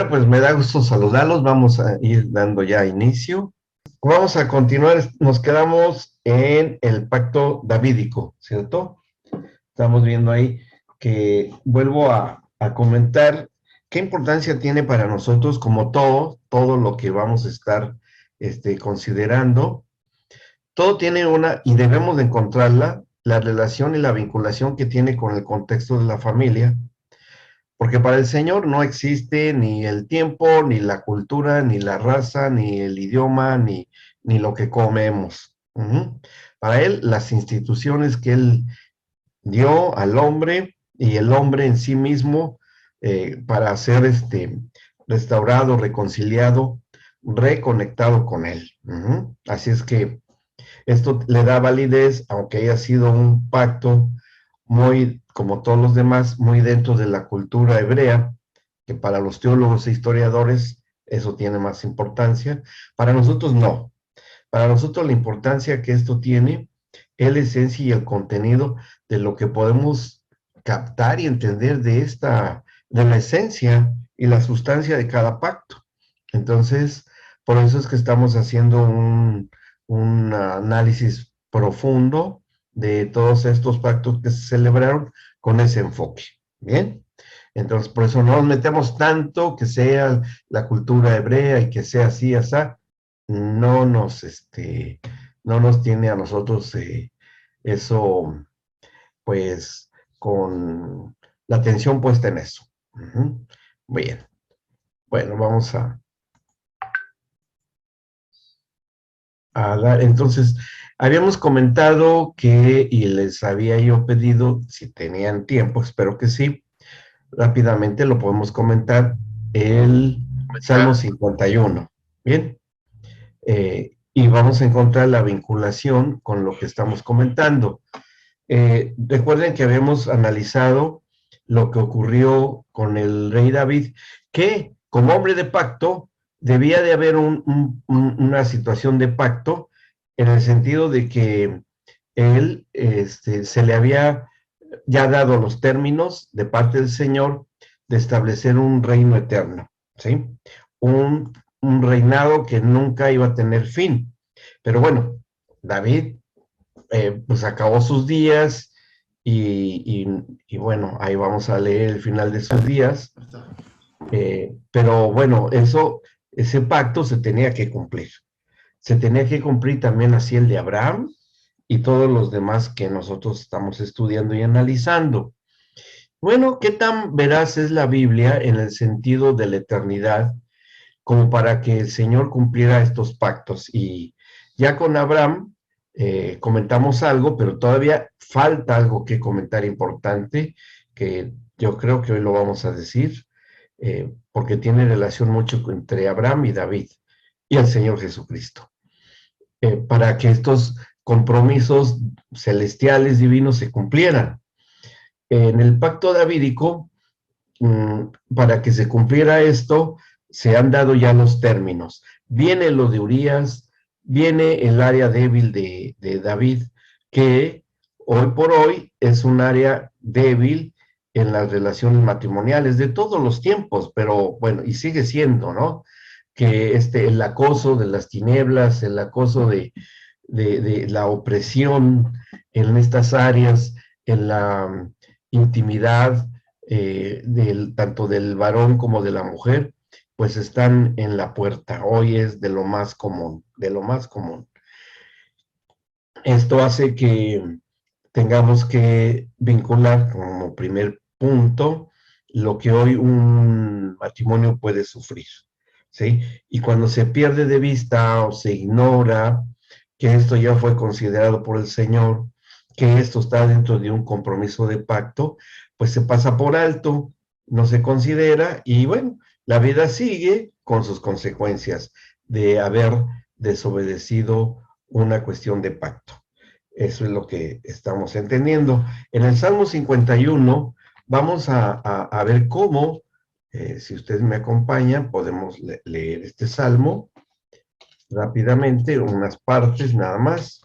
Bueno, pues me da gusto saludarlos. Vamos a ir dando ya inicio. Vamos a continuar. Nos quedamos en el pacto davídico, ¿cierto? Estamos viendo ahí que vuelvo a comentar qué importancia tiene para nosotros, como todo lo que vamos a estar considerando. Todo tiene y debemos de encontrarla, la relación y la vinculación que tiene con el contexto de la familia, porque para el Señor no existe ni el tiempo, ni la cultura, ni la raza, ni el idioma, ni lo que comemos. Para Él, las instituciones que Él dio al hombre y el hombre en sí mismo para ser restaurado, reconciliado, reconectado con Él. Así es que esto le da validez, aunque haya sido un pacto muy, como todos los demás, muy dentro de la cultura hebrea, que para los teólogos e historiadores eso tiene más importancia. Para nosotros no. Para nosotros la importancia que esto tiene es la esencia y el contenido de lo que podemos captar y entender de la esencia y la sustancia de cada pacto. Entonces, por eso es que estamos haciendo un análisis profundo de todos estos pactos que se celebraron con ese enfoque. Bien, entonces por eso no nos metemos tanto que sea la cultura hebrea y que sea así, así, no nos, no nos tiene a nosotros eso, pues, con la atención puesta en eso. Bien, bueno, vamos a dar, entonces, habíamos comentado y les había yo pedido, si tenían tiempo, espero que sí, rápidamente lo podemos comentar, el Salmo 51, ¿bien? Y vamos a encontrar la vinculación con lo que estamos comentando. Recuerden que habíamos analizado lo que ocurrió con el rey David, que como hombre de pacto debía de haber una situación de pacto en el sentido de que él se le había ya dado los términos de parte del Señor de establecer un reino eterno, ¿sí? Un reinado que nunca iba a tener fin. Pero bueno, David pues acabó sus días y bueno, ahí vamos a leer el final de sus días. Pero bueno, ese pacto se tenía que cumplir. Se tenía que cumplir también así el de Abraham y todos los demás que nosotros estamos estudiando y analizando. Bueno, ¿qué tan veraz es la Biblia en el sentido de la eternidad como para que el Señor cumpliera estos pactos? Y ya con Abraham comentamos algo, pero todavía falta algo que comentar importante, que yo creo que hoy lo vamos a decir, porque tiene relación mucho entre Abraham y David y el Señor Jesucristo. Para que estos compromisos celestiales divinos se cumplieran. En el pacto davídico, para que se cumpliera esto, se han dado ya los términos. Viene lo de Urías, viene el área débil de David, que hoy por hoy es un área débil en las relaciones matrimoniales de todos los tiempos, pero bueno, y sigue siendo, ¿no? Que el acoso de las tinieblas, el acoso de la opresión en estas áreas, en la intimidad, tanto del varón como de la mujer, pues están en la puerta. Hoy es de lo más común, de lo más común. Esto hace que tengamos que vincular como primer punto lo que hoy un matrimonio puede sufrir, ¿sí? Y cuando se pierde de vista o se ignora que esto ya fue considerado por el Señor, que esto está dentro de un compromiso de pacto, pues se pasa por alto, no se considera y bueno, la vida sigue con sus consecuencias de haber desobedecido una cuestión de pacto. Eso es lo que estamos entendiendo. En el Salmo 51 vamos a ver cómo, si ustedes me acompañan, podemos leer este Salmo rápidamente, unas partes nada más,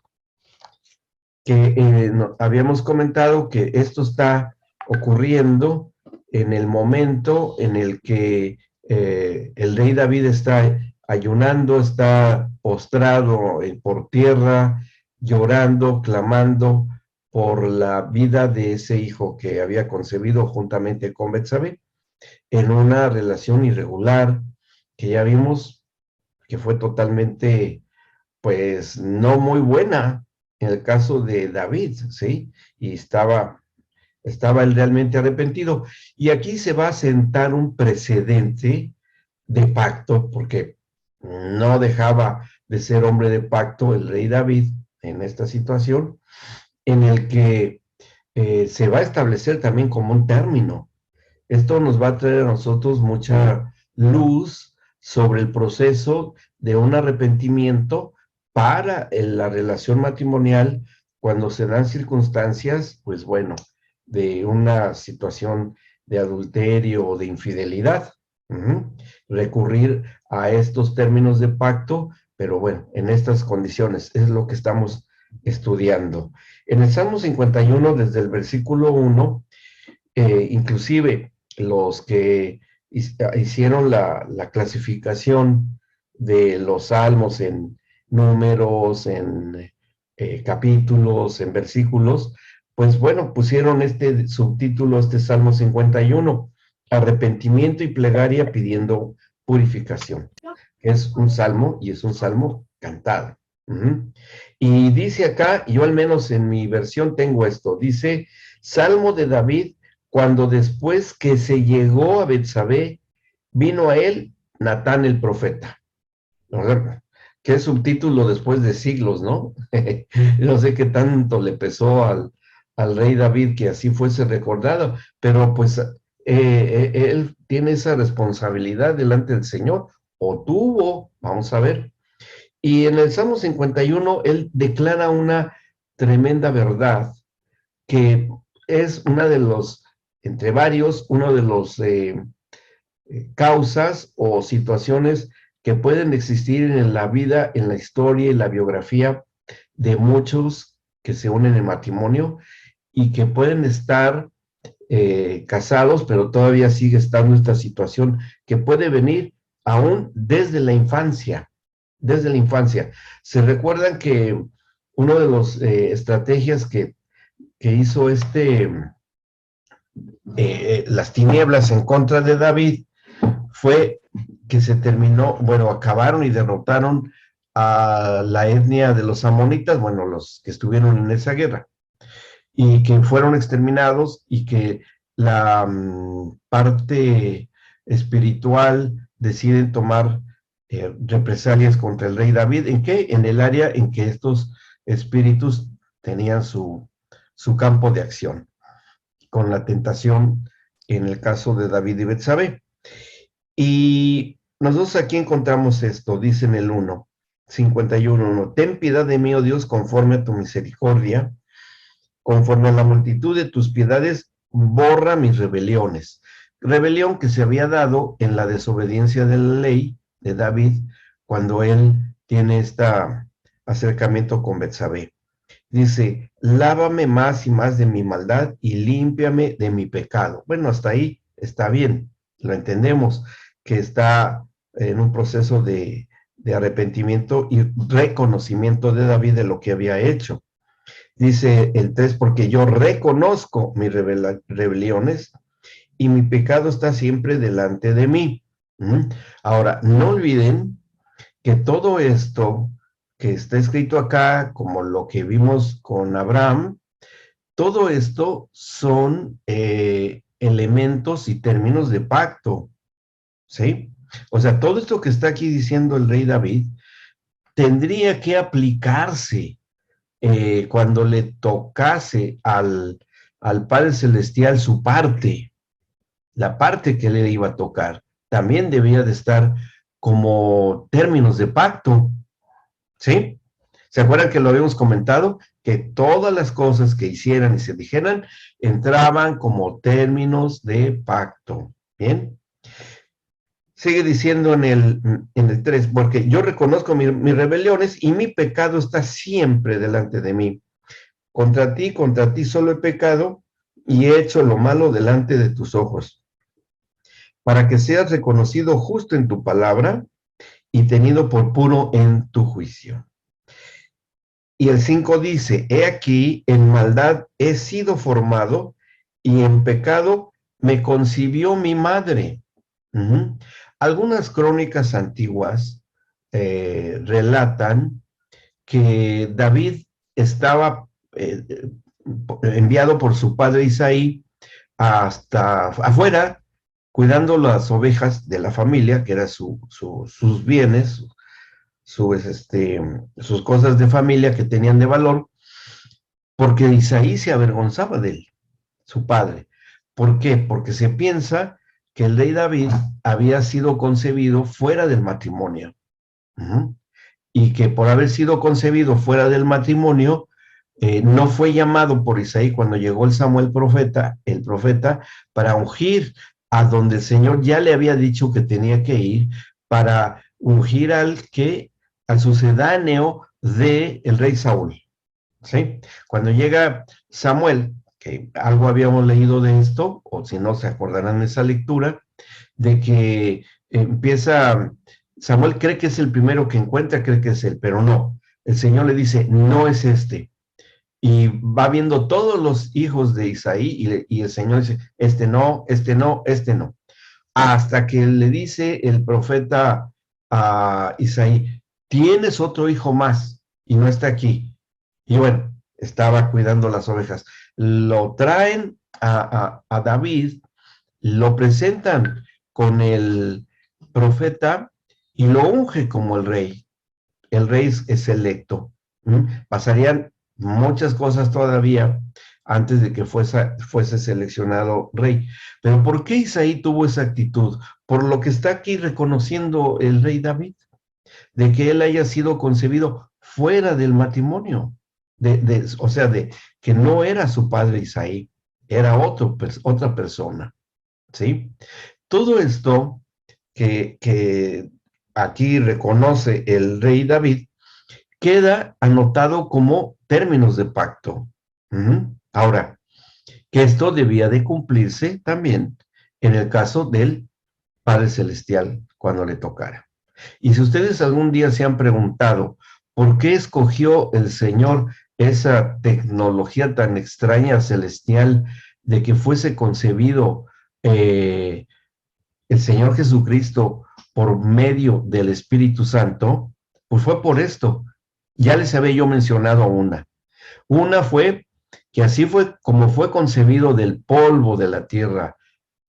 que habíamos comentado que esto está ocurriendo en el momento en el que el rey David está ayunando, está postrado por tierra, llorando, clamando por la vida de ese hijo que había concebido juntamente con Betsabé, en una relación irregular que ya vimos que fue totalmente, pues, no muy buena en el caso de David, ¿sí? Y estaba él realmente arrepentido. Y aquí se va a sentar un precedente de pacto, porque no dejaba de ser hombre de pacto el rey David en esta situación, en el que se va a establecer también como un término. Esto nos va a traer a nosotros mucha luz sobre el proceso de un arrepentimiento para la relación matrimonial cuando se dan circunstancias, pues bueno, de una situación de adulterio o de infidelidad. Recurrir a estos términos de pacto, pero bueno, en estas condiciones es lo que estamos estudiando. En el Salmo 51, desde el versículo 1, inclusive los que hicieron la clasificación de los salmos en números, en capítulos, en versículos, pues bueno, pusieron este subtítulo, este Salmo 51, arrepentimiento y plegaria pidiendo purificación. Es un salmo y es un salmo cantado. Y dice acá, yo al menos en mi versión tengo esto, dice, Salmo de David, cuando después que se llegó a Betsabé, vino a él Natán el profeta. Qué subtítulo después de siglos, ¿no? No sé qué tanto le pesó al rey David que así fuese recordado, pero pues él tiene esa responsabilidad delante del Señor, o tuvo, vamos a ver. Y en el Salmo 51, él declara una tremenda verdad, que es una de los, entre varios, uno de los causas o situaciones que pueden existir en la vida, en la historia y la biografía de muchos que se unen en matrimonio y que pueden estar casados, pero todavía sigue estando esta situación que puede venir aún desde la infancia, desde la infancia. Se recuerdan que una de las estrategias que hizo las tinieblas en contra de David fue que se terminó, bueno, acabaron y derrotaron a la etnia de los amonitas, bueno, los que estuvieron en esa guerra, y que fueron exterminados y que la parte espiritual deciden tomar represalias contra el rey David. ¿En qué? En el área en que estos espíritus tenían su campo de acción, con la tentación en el caso de David y Betsabé. Y nosotros aquí encontramos esto, dice en el 51:1, ten piedad de mí, oh Dios, conforme a tu misericordia, conforme a la multitud de tus piedades, borra mis rebeliones. Rebelión que se había dado en la desobediencia de la ley de David cuando él tiene este acercamiento con Betsabé. Dice, lávame más y más de mi maldad y límpiame de mi pecado. Bueno, hasta ahí está bien, lo entendemos, que está en un proceso de arrepentimiento y reconocimiento de David de lo que había hecho. Dice el 3, porque yo reconozco mis rebeliones y mi pecado está siempre delante de mí. Ahora, no olviden que todo esto que está escrito acá, como lo que vimos con Abraham, todo esto son elementos y términos de pacto, ¿sí? O sea, todo esto que está aquí diciendo el rey David tendría que aplicarse cuando le tocase al Padre Celestial su parte, la parte que le iba a tocar, también debía de estar como términos de pacto, ¿sí? ¿Se acuerdan que lo habíamos comentado? Que todas las cosas que hicieran y se dijeran entraban como términos de pacto, ¿bien? Sigue diciendo en el 3, porque yo reconozco mis rebeliones y mi pecado está siempre delante de mí. Contra ti solo he pecado y he hecho lo malo delante de tus ojos, para que seas reconocido justo en tu palabra y tenido por puro en tu juicio. Y el 5 dice, he aquí, en maldad he sido formado y en pecado me concibió mi madre. Ujú. Algunas crónicas antiguas relatan que David estaba enviado por su padre Isaí hasta afuera, cuidando las ovejas de la familia, que eran sus bienes, sus cosas de familia que tenían de valor, porque Isaí se avergonzaba de él, su padre. ¿Por qué? Porque se piensa que el rey David había sido concebido fuera del matrimonio. Uh-huh. Y que por haber sido concebido fuera del matrimonio, no fue llamado por Isaí cuando llegó el profeta, para ungir a donde el Señor ya le había dicho que tenía que ir, para ungir al sucedáneo del rey Saúl. ¿Sí? Cuando llega Samuel, que algo habíamos leído de esto, o si no se acordarán de esa lectura, de que empieza, Samuel cree que es el primero que encuentra, cree que es él, pero no. El Señor le dice, no es este. Y va viendo todos los hijos de Isaí y el Señor dice, este no, este no, este no. Hasta que le dice el profeta a Isaí, tienes otro hijo más y no está aquí. Y bueno, estaba cuidando las ovejas. Lo traen a David, lo presentan con el profeta y lo unge como el rey. El rey es electo. Pasarían muchas cosas todavía antes de que fuese seleccionado rey. Pero ¿por qué Isaí tuvo esa actitud? Por lo que está aquí reconociendo el rey David, de que él haya sido concebido fuera del matrimonio, o sea, de que no era su padre Isaí, era otra persona, ¿sí? Todo esto que aquí reconoce el rey David, queda anotado como términos de pacto. Ahora, que esto debía de cumplirse también en el caso del Padre Celestial cuando le tocara. Y si ustedes algún día se han preguntado por qué escogió el Señor esa tecnología tan extraña celestial de que fuese concebido el Señor Jesucristo por medio del Espíritu Santo, pues fue por esto. Ya les había yo mencionado una. Una fue que así fue como fue concebido del polvo de la tierra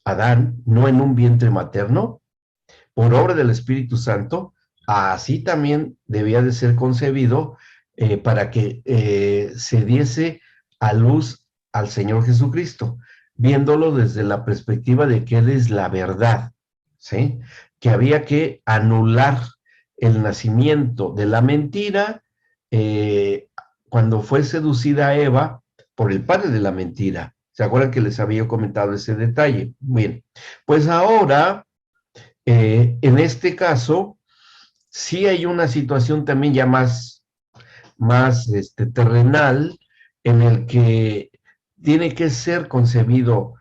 Adán, no en un vientre materno, por obra del Espíritu Santo, así también debía de ser concebido para que se diese a luz al Señor Jesucristo, viéndolo desde la perspectiva de que Él es la verdad, ¿sí? Que había que anular el nacimiento de la mentira cuando fue seducida Eva por el padre de la mentira. ¿Se acuerdan que les había comentado ese detalle? Bien, pues ahora, en este caso, sí hay una situación también ya más terrenal, en el que tiene que ser concebido,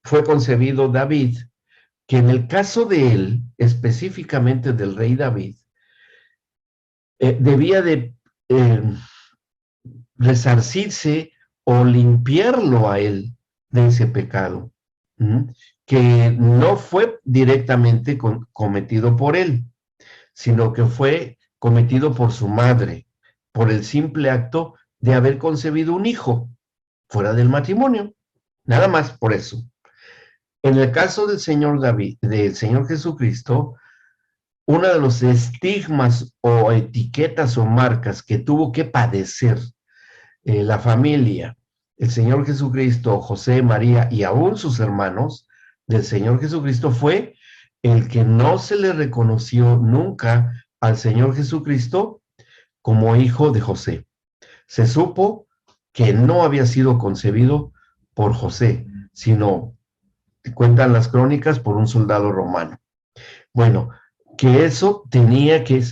fue concebido David, que en el caso de él, específicamente del rey David, debía de resarcirse o limpiarlo a él de ese pecado, que no fue directamente cometido por él, sino que fue cometido por su madre, por el simple acto de haber concebido un hijo fuera del matrimonio, nada más por eso. En el caso del Señor David, del Señor Jesucristo, uno de los estigmas o etiquetas o marcas que tuvo que padecer la familia, el Señor Jesucristo, José, María y aún sus hermanos del Señor Jesucristo fue el que no se le reconoció nunca al Señor Jesucristo como hijo de José. Se supo que no había sido concebido por José, sino, cuentan las crónicas, por un soldado romano. Bueno, que eso tenía que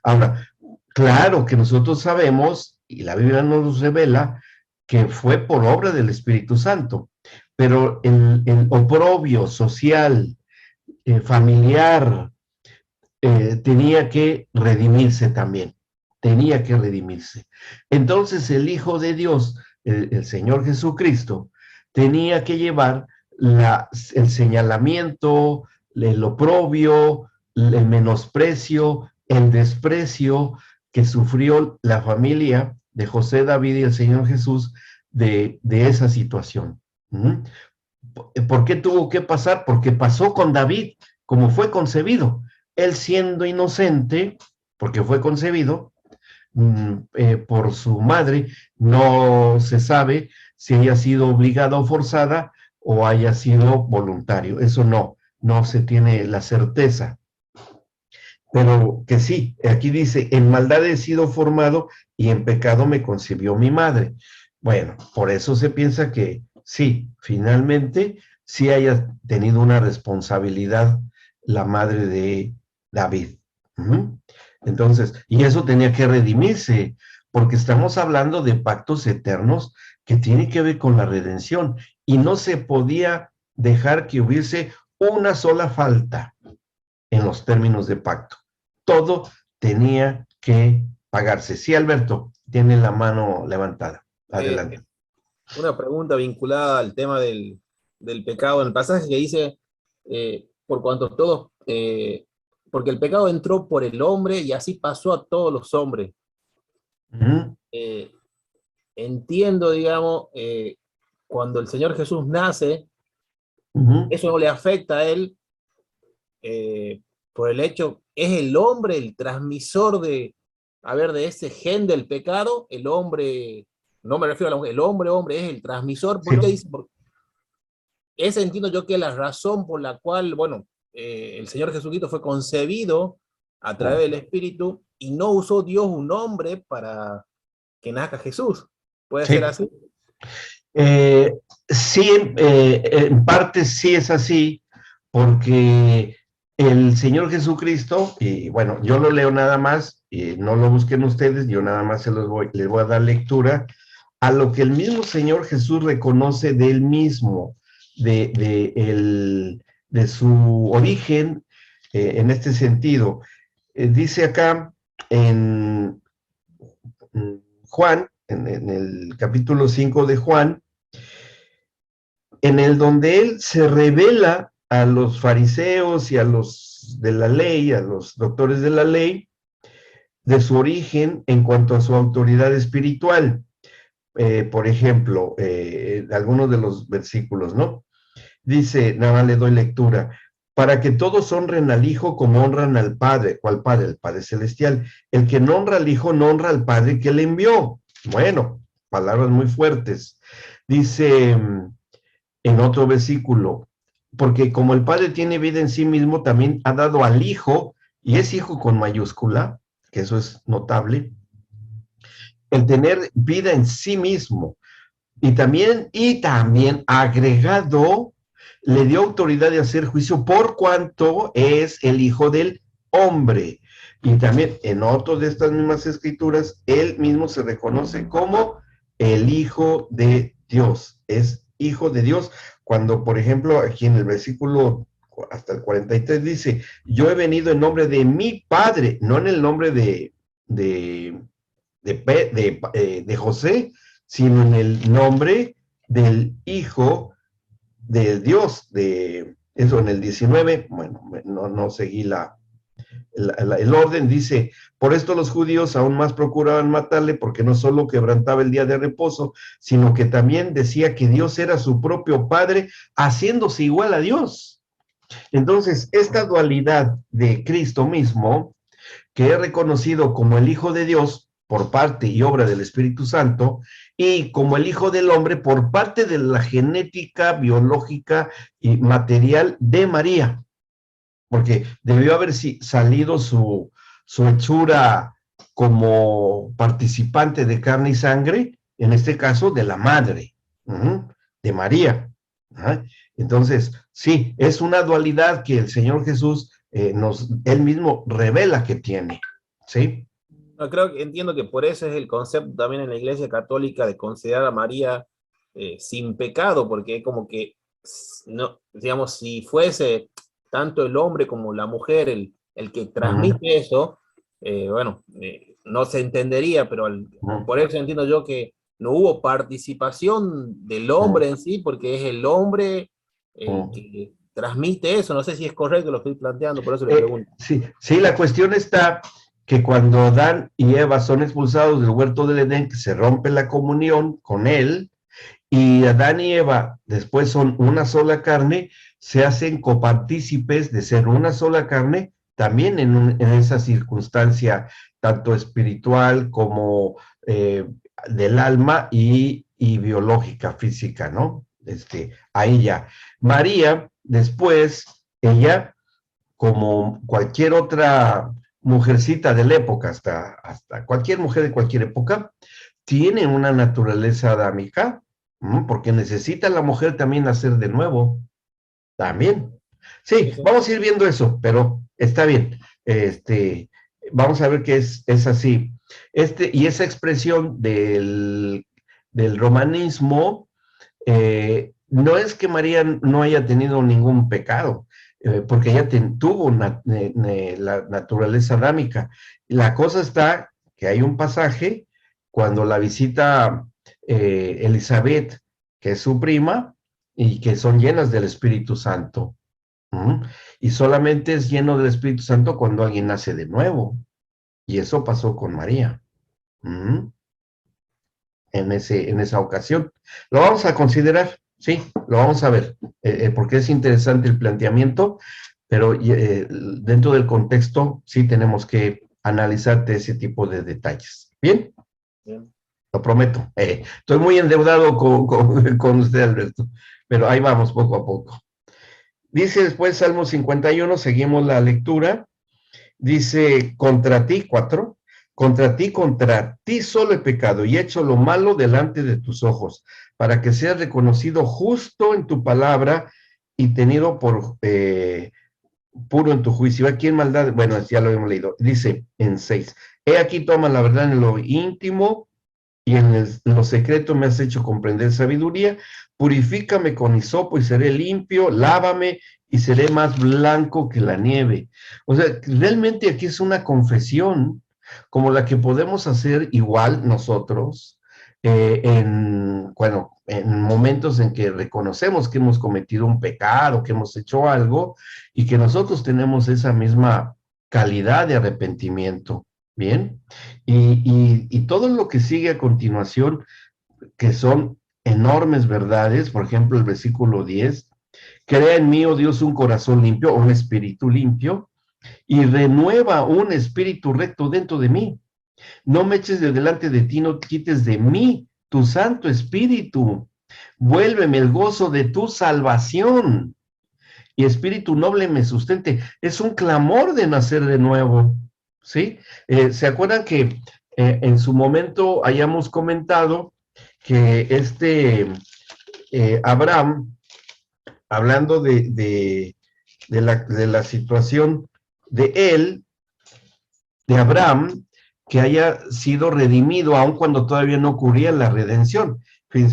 ahora, claro que nosotros sabemos, y la Biblia nos revela, que fue por obra del Espíritu Santo. pero el oprobio social, familiar, tenía que redimirse también, tenía que redimirse. Entonces el Hijo de Dios, el Señor Jesucristo, tenía que llevar el señalamiento, el oprobio, el menosprecio, el desprecio que sufrió la familia de José, David y el Señor Jesús de esa situación. ¿Mm? ¿Por qué tuvo que pasar? Porque pasó con David, como fue concebido. Él siendo inocente, porque fue concebido por su madre, no se sabe si haya sido obligada o forzada o haya sido voluntario. Eso no se tiene la certeza. Pero que sí, aquí dice, en maldad he sido formado y en pecado me concibió mi madre. Bueno, por eso se piensa que sí, finalmente sí haya tenido una responsabilidad la madre de David. Ujú. Entonces, y eso tenía que redimirse, porque estamos hablando de pactos eternos que tienen que ver con la redención y no se podía dejar que hubiese una sola falta en los términos de pacto. Todo tenía que pagarse. Sí, Alberto, tiene la mano levantada. Eh, Adelante. una pregunta vinculada al tema del pecado, en el pasaje que dice, por cuanto todos, porque el pecado entró por el hombre y así pasó a todos los hombres. Uh -huh, Eh, entiendo, digamos, cuando el Señor Jesús nace, uh -huh. eso no le afecta a él, por el hecho, es el hombre el transmisor de, a ver, de ese gen del pecado, el hombre, no me refiero a la mujer, el hombre es el transmisor, Sí, porque dice, esa entiendo yo que es la razón por la cual, bueno, el Señor Jesucristo fue concebido a través del Espíritu y no usó Dios un hombre para que nazca Jesús. ¿Puede ser sí. así? Sí, en parte sí es así, porque el Señor Jesucristo, y bueno, yo lo leo nada más, y no lo busquen ustedes, yo nada más les voy a dar lectura a lo que el mismo Señor Jesús reconoce de él mismo, de su origen, en este sentido. Dice acá en Juan, en el capítulo 5 de Juan, en el donde él se revela a los fariseos y a los de la ley, a los doctores de la ley, de su origen en cuanto a su autoridad espiritual. Por ejemplo, algunos de los versículos, ¿no? Dice, nada más le doy lectura, para que todos honren al Hijo como honran al Padre. ¿Cuál Padre? El Padre Celestial. El que no honra al Hijo no honra al Padre que le envió. Bueno, palabras muy fuertes. Dice en otro versículo, porque como el Padre tiene vida en sí mismo, también ha dado al Hijo, y es Hijo con mayúscula, que eso es notable, el tener vida en sí mismo, y también agregado, le dio autoridad de hacer juicio por cuanto es el Hijo del Hombre. Y también en otras de estas mismas escrituras, él mismo se reconoce como el Hijo de Dios. Es Hijo de Dios. Cuando, por ejemplo, aquí en el versículo hasta el 43 dice, yo he venido en nombre de mi Padre, no en el nombre de, de José, sino en el nombre del Hijo de Dios, de eso en el 19, bueno, no seguí el orden, dice, por esto los judíos aún más procuraban matarle, porque no solo quebrantaba el día de reposo, sino que también decía que Dios era su propio Padre, haciéndose igual a Dios. Entonces, esta dualidad de Cristo mismo, que es reconocido como el Hijo de Dios por parte y obra del Espíritu Santo, y como el Hijo del Hombre por parte de la genética biológica y material de María, porque debió haber salido su hechura como participante de carne y sangre, en este caso de la madre, de María. Entonces, sí, es una dualidad que el Señor Jesús él mismo revela que tiene, ¿sí? No, creo que entiendo que por eso es el concepto también en la Iglesia Católica de considerar a María sin pecado, porque como que, no, digamos, si fuese tanto el hombre como la mujer el que transmite eso, bueno, no se entendería, pero por eso entiendo yo que no hubo participación del hombre en sí, porque es el hombre el que transmite eso. No sé si es correcto lo que estoy planteando, por eso le pregunto. Sí, sí, la cuestión está que cuando Adán y Eva son expulsados del huerto del Edén, que se rompe la comunión con él, y Adán y Eva después son una sola carne, se hacen copartícipes de ser una sola carne, también en esa circunstancia tanto espiritual como del alma y biológica, física, ¿no? Ahí ya. María, después, ella, como cualquier otra mujercita de la época, hasta cualquier mujer de cualquier época, tiene una naturaleza adámica, porque necesita la mujer también nacer de nuevo, también. Sí, vamos a ir viendo eso, pero está bien. Vamos a ver que es así. Y esa expresión del romanismo, no es que María no haya tenido ningún pecado, porque ella tuvo la naturaleza adámica. La cosa está que hay un pasaje cuando la visita Elizabeth, que es su prima, y que son llenas del Espíritu Santo. Y solamente es lleno del Espíritu Santo cuando alguien nace de nuevo. Y eso pasó con María. En esa ocasión. Lo vamos a considerar, sí, lo vamos a ver, porque es interesante el planteamiento, pero dentro del contexto sí tenemos que analizarte ese tipo de detalles. ¿Bien? Bien. Lo prometo. Estoy muy endeudado con usted, Alberto, pero ahí vamos poco a poco. Dice después Salmo 51, seguimos la lectura. Dice, contra ti solo he pecado y he hecho lo malo delante de tus ojos, para que seas reconocido justo en tu palabra y tenido por puro en tu juicio. Aquí en maldad, bueno, ya lo hemos leído. Dice en 6, he aquí toma la verdad en lo íntimo y en lo secreto me has hecho comprender sabiduría. Purifícame con hisopo y seré limpio, lávame y seré más blanco que la nieve. O sea, realmente aquí es una confesión como la que podemos hacer igual nosotros en momentos en que reconocemos que hemos cometido un pecado, que hemos hecho algo y que nosotros tenemos esa misma calidad de arrepentimiento. Bien, y todo lo que sigue a continuación, que son enormes verdades, por ejemplo, el versículo 10, crea en mí, oh Dios, un corazón limpio, un espíritu limpio, y renueva un espíritu recto dentro de mí. No me eches de delante de ti, no quites de mí tu santo espíritu. Vuélveme el gozo de tu salvación, y espíritu noble me sustente. Es un clamor de nacer de nuevo, ¿sí? ¿Se acuerdan que en su momento hayamos comentado que Abraham, hablando de la situación de él, de Abraham, que haya sido redimido, aun cuando todavía no ocurría la redención?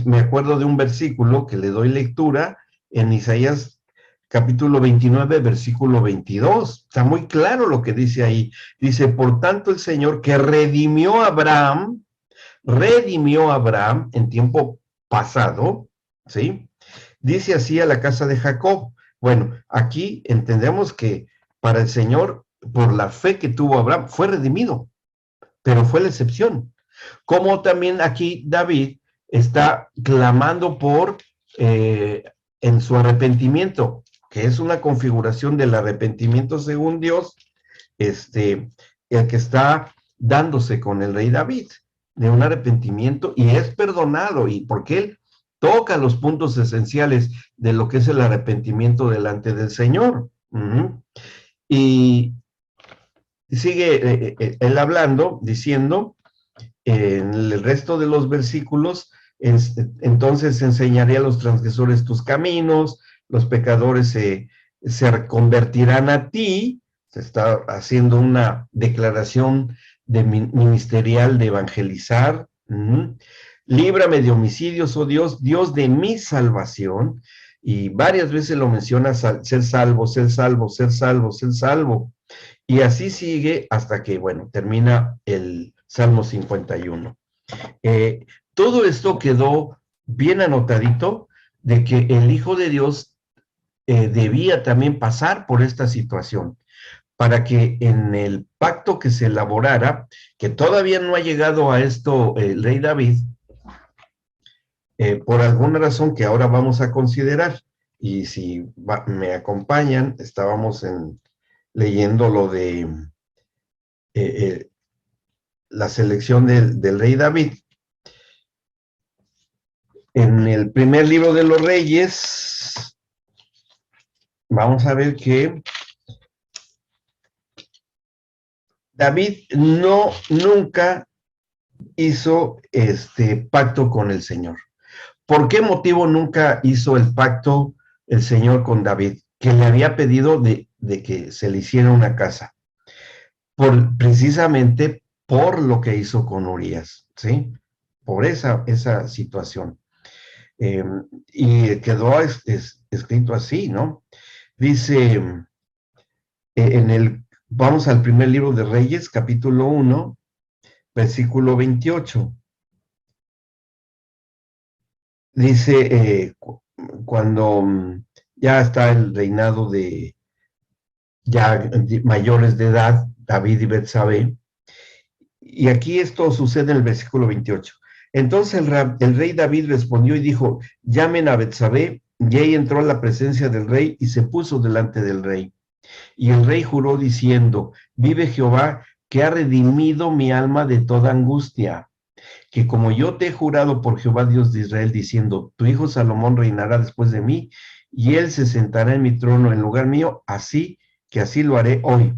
Me acuerdo de un versículo que le doy lectura en Isaías capítulo 29, versículo 22. Está muy claro lo que dice ahí. Dice, por tanto el Señor que redimió a Abraham en tiempo pasado, ¿sí? Dice así a la casa de Jacob. Bueno, aquí entendemos que para el Señor, por la fe que tuvo Abraham, fue redimido, pero fue la excepción. Como también aquí David está clamando en su arrepentimiento, que es una configuración del arrepentimiento según Dios, el que está dándose con el rey David, de un arrepentimiento, y es perdonado, y porque él toca los puntos esenciales de lo que es el arrepentimiento delante del Señor. Y sigue él hablando, diciendo, en el resto de los versículos, entonces enseñaré a los transgresores tus caminos, los pecadores se convertirán a ti. Se está haciendo una declaración ministerial de evangelizar. líbrame de homicidios, oh Dios, Dios de mi salvación. Y varias veces lo menciona, ser salvo, ser salvo, ser salvo, ser salvo. Y así sigue hasta que, bueno, termina el Salmo 51. Todo esto quedó bien anotadito de que el Hijo de Dios debía también pasar por esta situación para que en el pacto que se elaborara, que todavía no ha llegado a esto el rey David, por alguna razón que ahora vamos a considerar, y si me acompañan, estábamos leyendo lo de eh, la selección del rey David. En el primer libro de los Reyes, vamos a ver que David nunca hizo este pacto con el Señor. ¿Por qué motivo nunca hizo el pacto el Señor con David? Que le había pedido de que se le hiciera una casa. Precisamente por lo que hizo con Urías, ¿sí? Por esa situación. Y quedó escrito así, ¿no? Dice, vamos al primer libro de Reyes, capítulo 1, versículo 28. Dice, cuando ya está el reinado de ya mayores de edad, David y Betsabé, y aquí esto sucede en el versículo 28. Entonces el rey David respondió y dijo, llamen a Betsabé, y ella entró a la presencia del rey y se puso delante del rey. Y el rey juró diciendo, vive Jehová, que ha redimido mi alma de toda angustia, que como yo te he jurado por Jehová Dios de Israel, diciendo, tu hijo Salomón reinará después de mí, y él se sentará en mi trono en lugar mío, así que así lo haré hoy.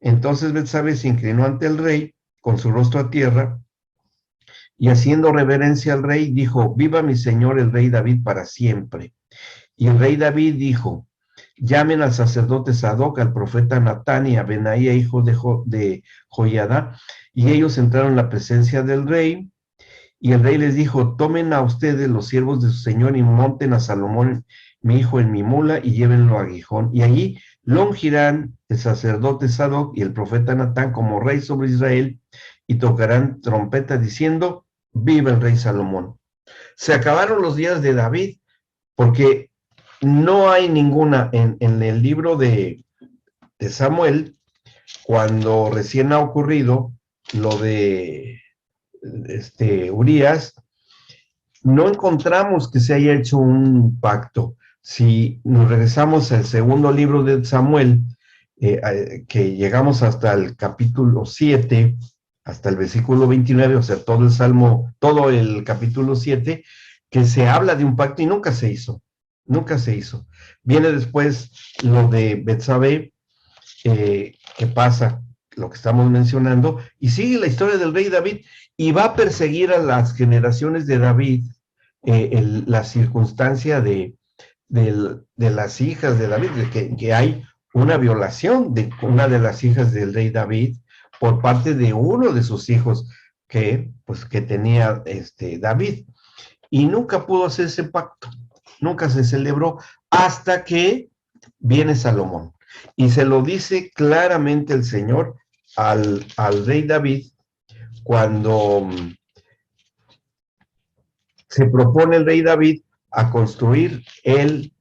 Entonces Betsabé se inclinó ante el rey, con su rostro a tierra, y haciendo reverencia al rey, dijo, viva mi señor el rey David para siempre. Y el rey David dijo, llamen al sacerdote Sadoc, al profeta Natán y a Benaía, hijo de Joiada, y ellos entraron en la presencia del rey, y el rey les dijo, tomen a ustedes los siervos de su señor y monten a Salomón, mi hijo, en mi mula y llévenlo a Gijón. Y allí lo ungirán el sacerdote Sadoc y el profeta Natán como rey sobre Israel y tocarán trompeta diciendo, viva el rey Salomón. Se acabaron los días de David porque no hay ninguna en el libro de Samuel, cuando recién ha ocurrido lo de Urías, no encontramos que se haya hecho un pacto. Si nos regresamos al segundo libro de Samuel, que llegamos hasta el capítulo 7, hasta el versículo 29, o sea, todo el Salmo, todo el capítulo 7, que se habla de un pacto y nunca se hizo. Nunca se hizo. Viene después lo de Betsabé, que pasa, lo que estamos mencionando, y sigue la historia del rey David, y va a perseguir a las generaciones de David la circunstancia de las hijas de David, de que hay una violación de una de las hijas del rey David por parte de uno de sus hijos que tenía David. Y nunca pudo hacer ese pacto, nunca se celebró hasta que viene Salomón. Y se lo dice claramente el Señor al rey David cuando se propone el rey David a construir el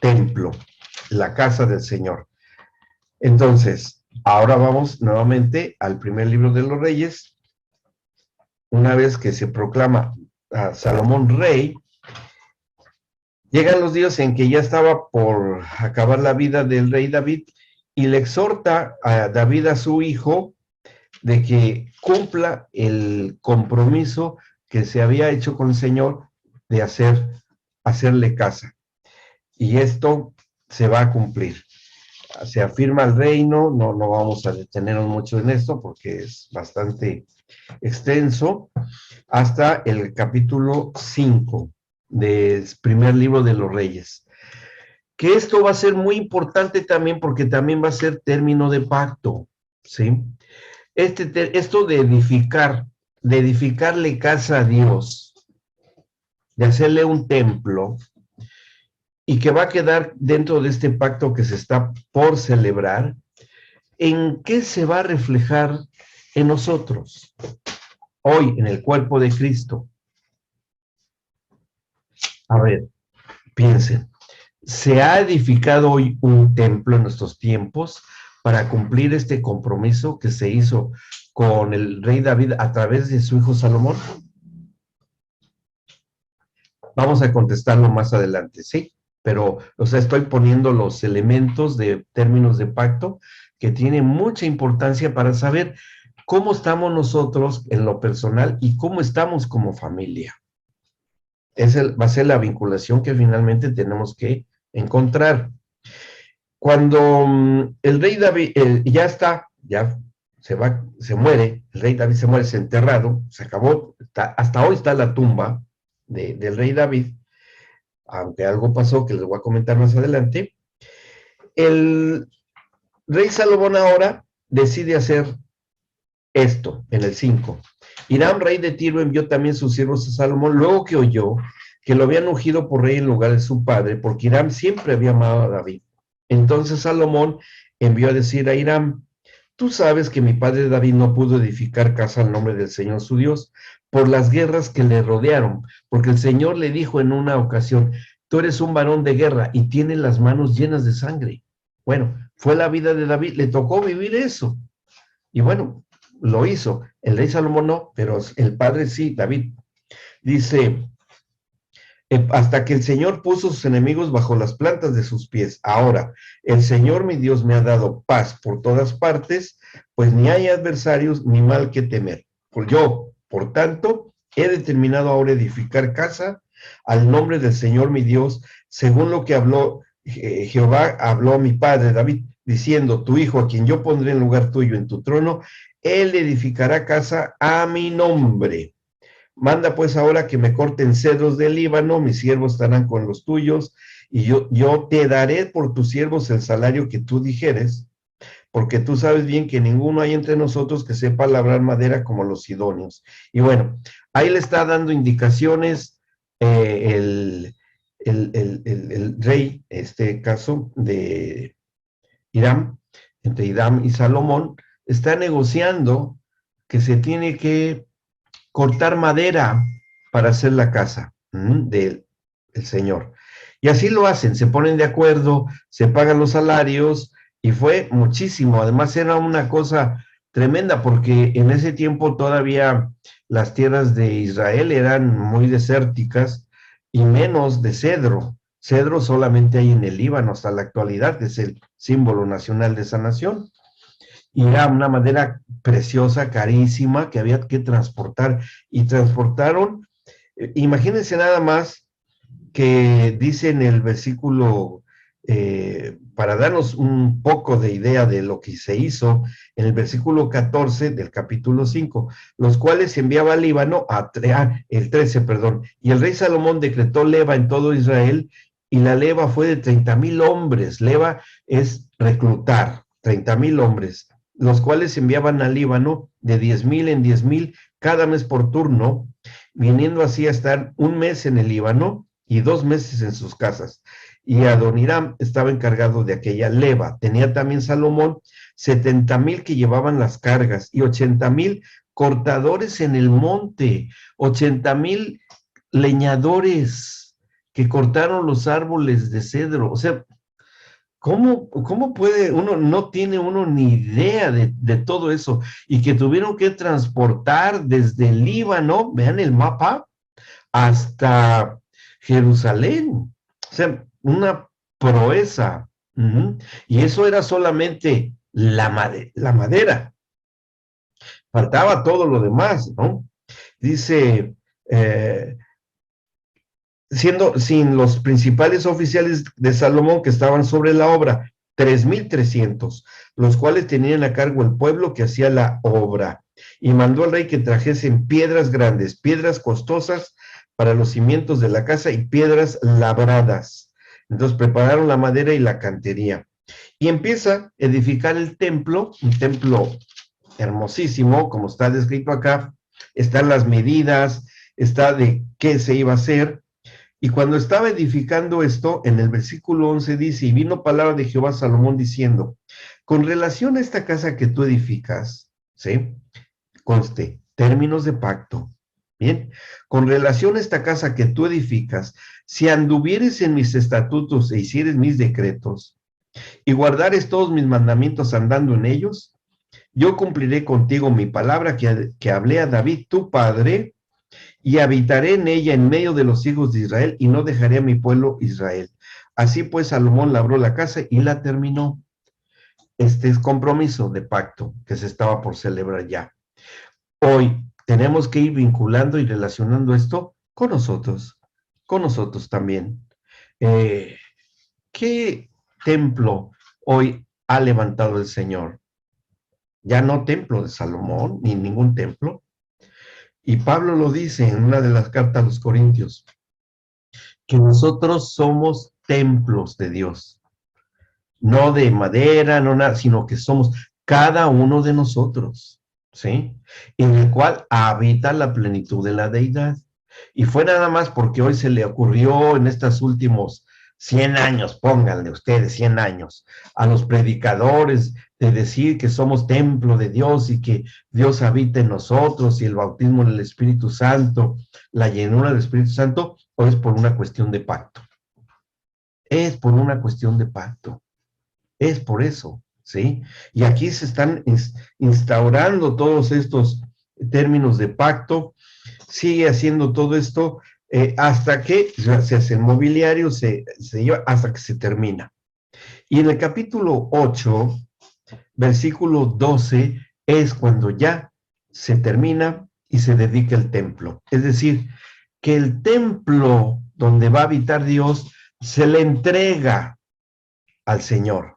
templo, la casa del Señor. Entonces, ahora vamos nuevamente al primer libro de los Reyes. Una vez que se proclama a Salomón rey, llegan los días en que ya estaba por acabar la vida del rey David y le exhorta a David, a su hijo, de que cumpla el compromiso que se había hecho con el Señor de hacerle casa. Y esto se va a cumplir. Se afirma el reino, no vamos a detenernos mucho en esto porque es bastante extenso, hasta el capítulo 5 del primer libro de los Reyes. Que esto va a ser muy importante también porque también va a ser término de pacto, ¿sí? Esto de edificarle casa a Dios, de hacerle un templo y que va a quedar dentro de este pacto que se está por celebrar, ¿en qué se va a reflejar en nosotros hoy, en el cuerpo de Cristo? A ver, piensen. Se ha edificado hoy un templo en nuestros tiempos para cumplir este compromiso que se hizo con el rey David a través de su hijo Salomón. Vamos a contestarlo más adelante, ¿sí? Pero, o sea, estoy poniendo los elementos de términos de pacto que tienen mucha importancia para saber cómo estamos nosotros en lo personal y cómo estamos como familia. Va a ser la vinculación que finalmente tenemos que encontrar. Cuando el rey David ya se muere, el rey David se muere, se enterrado, se acabó, hasta hoy está la tumba del rey David, aunque algo pasó que les voy a comentar más adelante. El rey Salomón ahora decide hacer esto, en el 5. Hiram, rey de Tiro, envió también sus siervos a Salomón, luego que oyó que lo habían ungido por rey en lugar de su padre, porque Hiram siempre había amado a David. Entonces Salomón envió a decir a Hiram: tú sabes que mi padre David no pudo edificar casa al nombre del Señor su Dios por las guerras que le rodearon, porque el Señor le dijo en una ocasión: tú eres un varón de guerra y tienes las manos llenas de sangre. Bueno, fue la vida de David, le tocó vivir eso. Y bueno, lo hizo. El rey Salomón no, pero el padre sí, David. Dice: hasta que el Señor puso sus enemigos bajo las plantas de sus pies. Ahora, el Señor mi Dios me ha dado paz por todas partes, pues ni hay adversarios ni mal que temer. Yo, por tanto, he determinado ahora edificar casa al nombre del Señor mi Dios, según lo que habló Jehová, habló a mi padre David, diciendo: tu hijo, a quien yo pondré en lugar tuyo en tu trono, él edificará casa a mi nombre. Manda pues ahora que me corten cedros del Líbano, mis siervos estarán con los tuyos, y yo te daré por tus siervos el salario que tú dijeres, porque tú sabes bien que ninguno hay entre nosotros que sepa labrar madera como los sidonios. Y bueno, ahí le está dando indicaciones el rey, este caso de Hiram, entre Hiram y Salomón, está negociando que se tiene que cortar madera para hacer la casa del Señor. Y así lo hacen, se ponen de acuerdo, se pagan los salarios, y fue muchísimo. Además era una cosa tremenda, porque en ese tiempo todavía las tierras de Israel eran muy desérticas y menos de cedro. Cedro solamente hay en el Líbano hasta la actualidad, que es el símbolo nacional de esa nación. Y era una madera preciosa, carísima, que había que transportar. Y transportaron, imagínense nada más que dice en el versículo, para darnos un poco de idea de lo que se hizo, en el versículo 14 del capítulo 5, los cuales enviaba al Líbano, el 13, perdón, y el rey Salomón decretó leva en todo Israel, y la leva fue de 30,000 hombres. Leva es reclutar, 30,000 hombres, los cuales enviaban al Líbano de 10,000 en 10,000 cada mes por turno, viniendo así a estar un mes en el Líbano y 2 meses en sus casas. Y Adoniram estaba encargado de aquella leva. Tenía también Salomón 70,000 que llevaban las cargas y 80,000 cortadores en el monte, 80,000 leñadores que cortaron los árboles de cedro. O sea, ¿cómo puede uno, no tiene uno ni idea de todo eso? Y que tuvieron que transportar desde el Líbano, vean el mapa, hasta Jerusalén. O sea, una proeza. Y eso era solamente la madera. Faltaba todo lo demás, ¿no? Dice, sin los principales oficiales de Salomón que estaban sobre la obra, 3,300, los cuales tenían a cargo el pueblo que hacía la obra. Y mandó al rey que trajesen piedras grandes, piedras costosas para los cimientos de la casa y piedras labradas. Entonces prepararon la madera y la cantería. Y empieza a edificar el templo, un templo hermosísimo, como está descrito acá. Están las medidas, está de qué se iba a hacer. Y cuando estaba edificando esto, en el versículo 11 dice, y vino palabra de Jehová a Salomón diciendo, con relación a esta casa que tú edificas, ¿sí? Conste, términos de pacto, ¿bien? Con relación a esta casa que tú edificas, si anduvieres en mis estatutos e hicieres mis decretos, y guardares todos mis mandamientos andando en ellos, yo cumpliré contigo mi palabra que hablé a David, tu padre, y habitaré en ella en medio de los hijos de Israel, y no dejaré a mi pueblo Israel. Así pues, Salomón labró la casa y la terminó. Este es compromiso de pacto que se estaba por celebrar ya. Hoy tenemos que ir vinculando y relacionando esto con nosotros también. Eh, ¿Qué templo hoy ha levantado el Señor? Ya no templo de Salomón, ni ningún templo. Y Pablo lo dice en una de las cartas a los Corintios, que nosotros somos templos de Dios, no de madera, no nada, sino que somos cada uno de nosotros, ¿sí? En el cual habita la plenitud de la deidad. Y fue nada más porque hoy se le ocurrió en estos últimos 100 años, pónganle ustedes 100 años, a los predicadores de decir que somos templo de Dios y que Dios habita en nosotros y el bautismo en el Espíritu Santo, la llenura del Espíritu Santo, o es por una cuestión de pacto. Es por una cuestión de pacto. Es por eso, ¿sí? Y aquí se están instaurando todos estos términos de pacto, sigue haciendo todo esto hasta que se hace el mobiliario, se lleva hasta que se termina. Y en el capítulo 8, versículo 12, es cuando ya se termina y se dedica el templo. Es decir, que el templo donde va a habitar Dios se le entrega al Señor,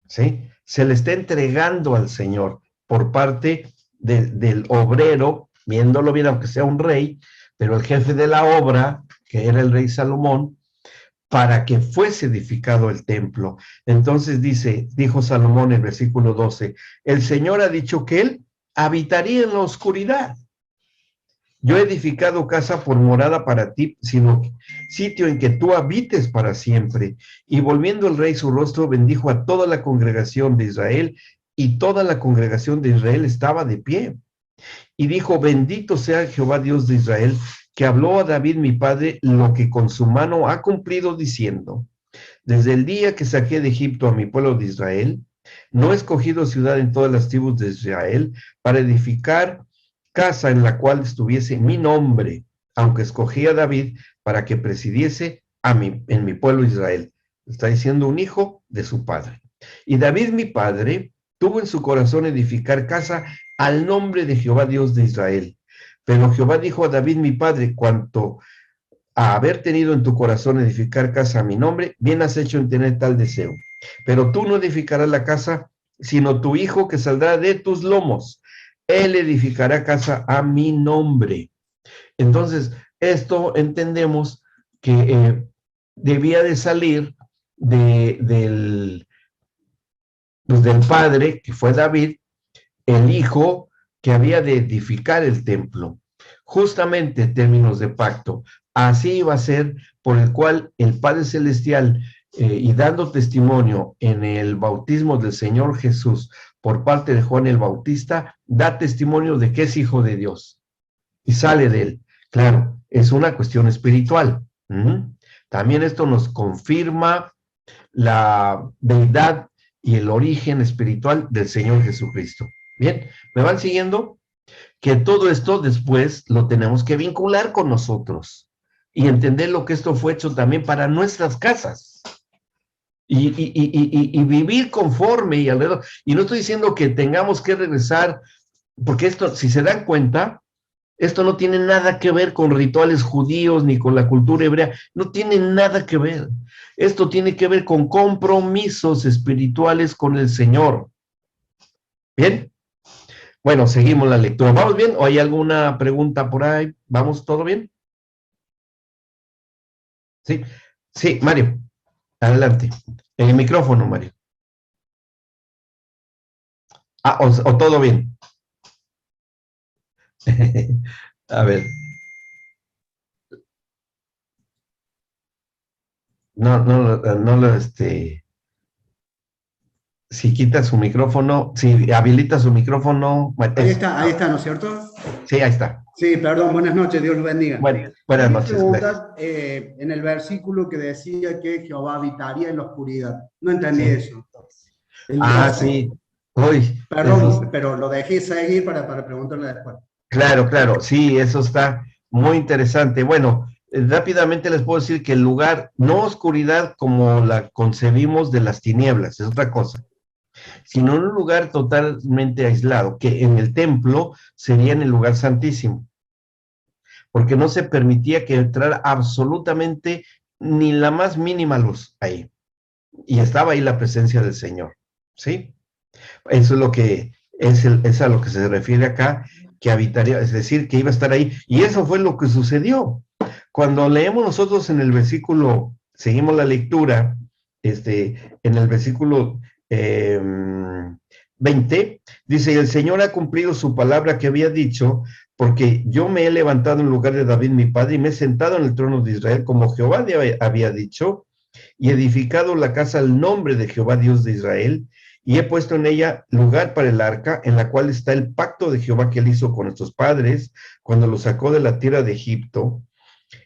¿sí? Se le está entregando al Señor por parte del obrero, viéndolo bien, aunque sea un rey, pero el jefe de la obra, que era el rey Salomón, para que fuese edificado el templo. Entonces dijo Salomón en el versículo 12, el Señor ha dicho que él habitaría en la oscuridad. Yo he edificado casa por morada para ti, sino sitio en que tú habites para siempre. Y volviendo el rey su rostro, bendijo a toda la congregación de Israel, y toda la congregación de Israel estaba de pie. Y dijo, bendito sea Jehová Dios de Israel, que habló a David mi padre lo que con su mano ha cumplido diciendo, desde el día que saqué de Egipto a mi pueblo de Israel, no he escogido ciudad en todas las tribus de Israel para edificar casa en la cual estuviese mi nombre, aunque escogí a David para que presidiese en mi pueblo Israel. Está diciendo un hijo de su padre. Y David mi padre tuvo en su corazón edificar casa al nombre de Jehová Dios de Israel. Pero Jehová dijo a David mi padre, cuanto a haber tenido en tu corazón edificar casa a mi nombre, bien has hecho en tener tal deseo. Pero tú no edificarás la casa, sino tu hijo que saldrá de tus lomos. Él edificará casa a mi nombre. Entonces, esto entendemos que debía de salir pues del padre, que fue David, el hijo que había de edificar el templo. Justamente en términos de pacto. Así iba a ser por el cual el Padre Celestial, y dando testimonio en el bautismo del Señor Jesús por parte de Juan el Bautista, da testimonio de que es hijo de Dios y sale de él. Claro, es una cuestión espiritual. También esto nos confirma la deidad y el origen espiritual del Señor Jesucristo. Bien, ¿me van siguiendo? Que todo esto después lo tenemos que vincular con nosotros y entender lo que esto fue hecho también para nuestras casas y vivir conforme y alrededor. Y no estoy diciendo que tengamos que regresar, porque esto, si se dan cuenta, esto no tiene nada que ver con rituales judíos ni con la cultura hebrea, no tiene nada que ver. Esto tiene que ver con compromisos espirituales con el Señor. ¿Bien? Bueno, seguimos la lectura. ¿Vamos bien? ¿O hay alguna pregunta por ahí? ¿Vamos todo bien? Sí, sí, Mario, adelante. El micrófono, Mario. Ah, o todo bien. A ver. no, si quita su micrófono, si habilita su micrófono, bueno, eso. Ahí está, ¿no es cierto? Sí, ahí está. Sí, perdón, buenas noches, Dios los bendiga. Bueno, buenas Quería noches, gracias. preguntar en el versículo que decía que Jehová habitaría en la oscuridad. No entendí Sí. eso. El Ah, 12. sí. Uy, Perdón, pero lo dejé seguir para preguntarle después. claro, claro, sí, eso está muy interesante. Bueno, rápidamente les puedo decir que el lugar, no oscuridad como la concebimos de las tinieblas, es otra cosa, sino un lugar totalmente aislado, que en el templo sería en el lugar santísimo, porque no se permitía que entrara absolutamente ni la más mínima luz ahí. Y estaba ahí la presencia del Señor, ¿sí? Eso es lo que es a lo que se refiere acá, que habitaría, es decir, que iba a estar ahí. Y eso fue lo que sucedió. Cuando leemos nosotros en el versículo, seguimos la lectura, en el versículo 20, dice, el Señor ha cumplido su palabra que había dicho, porque yo me he levantado en lugar de David mi padre y me he sentado en el trono de Israel, como Jehová había dicho, y edificado la casa al nombre de Jehová Dios de Israel, y he puesto en ella lugar para el arca, en la cual está el pacto de Jehová que él hizo con nuestros padres, cuando los sacó de la tierra de Egipto.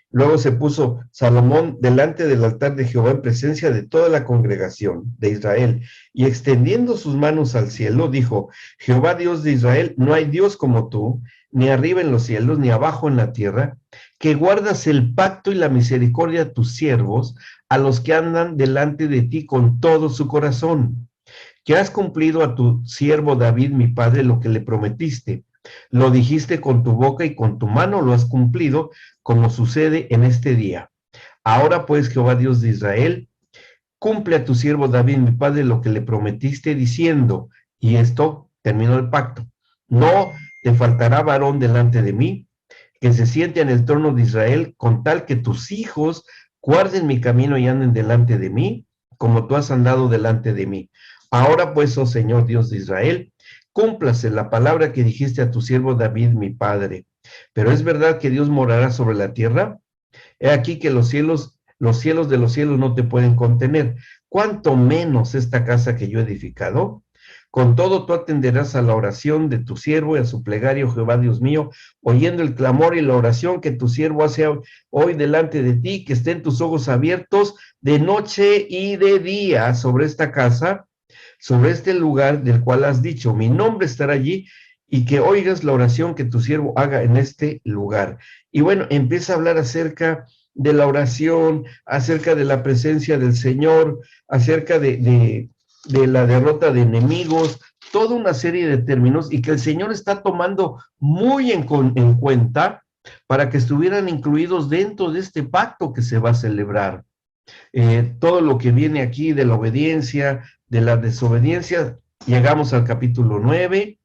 Luego se puso Salomón delante del altar de Jehová en presencia de toda la congregación de Israel, y extendiendo sus manos al cielo, dijo, Jehová Dios de Israel, no hay Dios como tú, ni arriba en los cielos, ni abajo en la tierra, que guardas el pacto y la misericordia a tus siervos, a los que andan delante de ti con todo su corazón, que has cumplido a tu siervo David, mi padre, lo que le prometiste. Lo dijiste con tu boca y con tu mano lo has cumplido, como sucede en este día. Ahora pues, Jehová Dios de Israel, cumple a tu siervo David, mi padre, lo que le prometiste, diciendo, y esto terminó el pacto, no te faltará varón delante de mí, que se siente en el trono de Israel, con tal que tus hijos guarden mi camino y anden delante de mí, como tú has andado delante de mí. Ahora pues, oh Señor Dios de Israel, cúmplase la palabra que dijiste a tu siervo David, mi padre. Pero es verdad que Dios morará sobre la tierra. He aquí que los cielos de los cielos no te pueden contener. ¿Cuánto menos esta casa que yo he edificado? Con todo tú atenderás a la oración de tu siervo y a su plegario, Jehová Dios mío, oyendo el clamor y la oración que tu siervo hace hoy delante de ti, que estén tus ojos abiertos de noche y de día sobre esta casa, sobre este lugar del cual has dicho, mi nombre estará allí, y que oigas la oración que tu siervo haga en este lugar. Y bueno, empieza a hablar acerca de la oración, acerca de la presencia del Señor, acerca de la derrota de enemigos, toda una serie de términos, y que el Señor está tomando muy en cuenta para que estuvieran incluidos dentro de este pacto que se va a celebrar. Todo lo que viene aquí de la obediencia, de la desobediencia, llegamos al capítulo 9.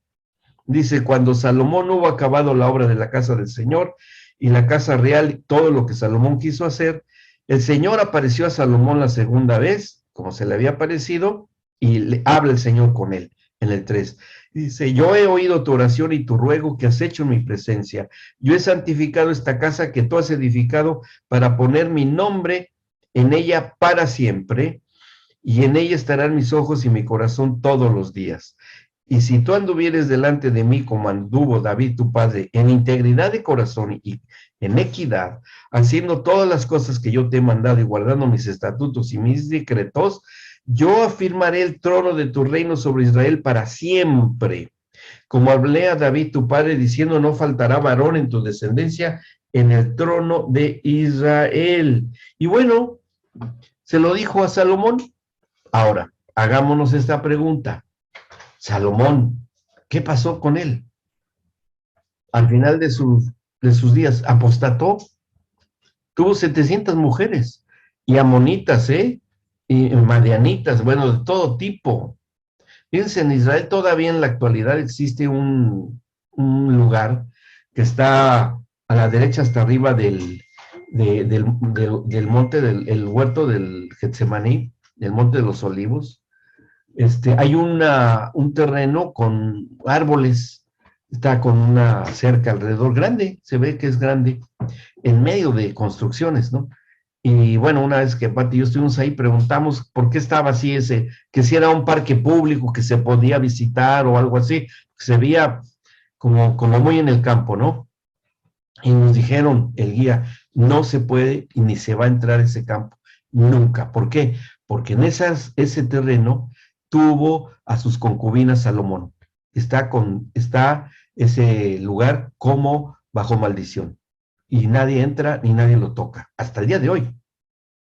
Dice, cuando Salomón hubo acabado la obra de la casa del Señor y la casa real, todo lo que Salomón quiso hacer, el Señor apareció a Salomón la segunda vez, como se le había aparecido, y le habla el Señor con él, en el 3. Dice, yo he oído tu oración y tu ruego que has hecho en mi presencia. Yo he santificado esta casa que tú has edificado para poner mi nombre en ella para siempre, y en ella estarán mis ojos y mi corazón todos los días. Y si tú anduvieres delante de mí como anduvo David tu padre, en integridad de corazón y en equidad, haciendo todas las cosas que yo te he mandado y guardando mis estatutos y mis decretos, yo afirmaré el trono de tu reino sobre Israel para siempre. Como hablé a David tu padre, diciendo, no faltará varón en tu descendencia en el trono de Israel. Y bueno, se lo dijo a Salomón. Ahora, hagámonos esta pregunta. Salomón, ¿qué pasó con él? Al final de sus días, apostató, tuvo 700 mujeres, y amonitas, y madianitas, bueno, de todo tipo. Fíjense, en Israel todavía en la actualidad existe un lugar que está a la derecha hasta arriba del monte, el huerto del Getsemaní, del monte de los olivos. Hay un terreno con árboles, está con una cerca alrededor grande, se ve que es grande, en medio de construcciones, ¿no? Y bueno, una vez que Pati y yo estuvimos ahí, preguntamos por qué estaba así ese, que si era un parque público que se podía visitar o algo así, se veía como muy en el campo, ¿no? Y nos dijeron, el guía, no se puede y ni se va a entrar a ese campo, nunca. ¿Por qué? Porque en ese terreno tuvo a sus concubinas Salomón. Está ese lugar como bajo maldición. Y nadie entra ni nadie lo toca, hasta el día de hoy.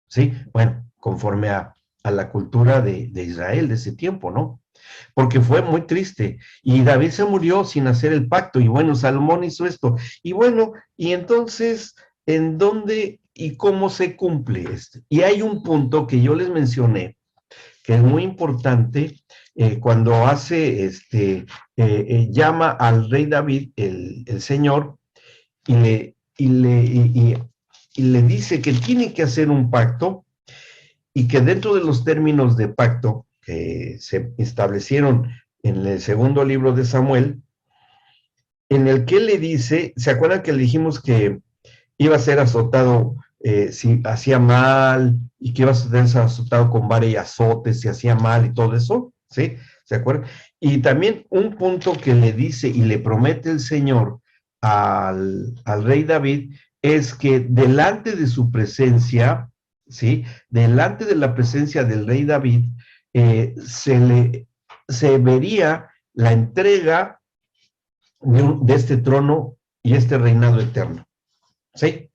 ¿Sí? Bueno, conforme a la cultura de Israel de ese tiempo, ¿no? Porque fue muy triste. Y David se murió sin hacer el pacto. Y bueno, Salomón hizo esto. Y bueno, y entonces, ¿en dónde y cómo se cumple esto? Y hay un punto que yo les mencioné, que es muy importante, cuando llama al rey David, el Señor, y le dice que tiene que hacer un pacto y que dentro de los términos de pacto que se establecieron en el segundo libro de Samuel, en el que le dice, ¿se acuerdan que le dijimos que iba a ser azotado si hacía mal y que iba a ser azotado con vara y azotes si hacía mal y todo eso? ¿Sí? ¿Se acuerdan? Y también un punto que le dice y le promete el Señor al rey David es que delante de su presencia, ¿sí? Delante de la presencia del rey David, se vería la entrega de este trono y este reinado eterno. ¿Sí?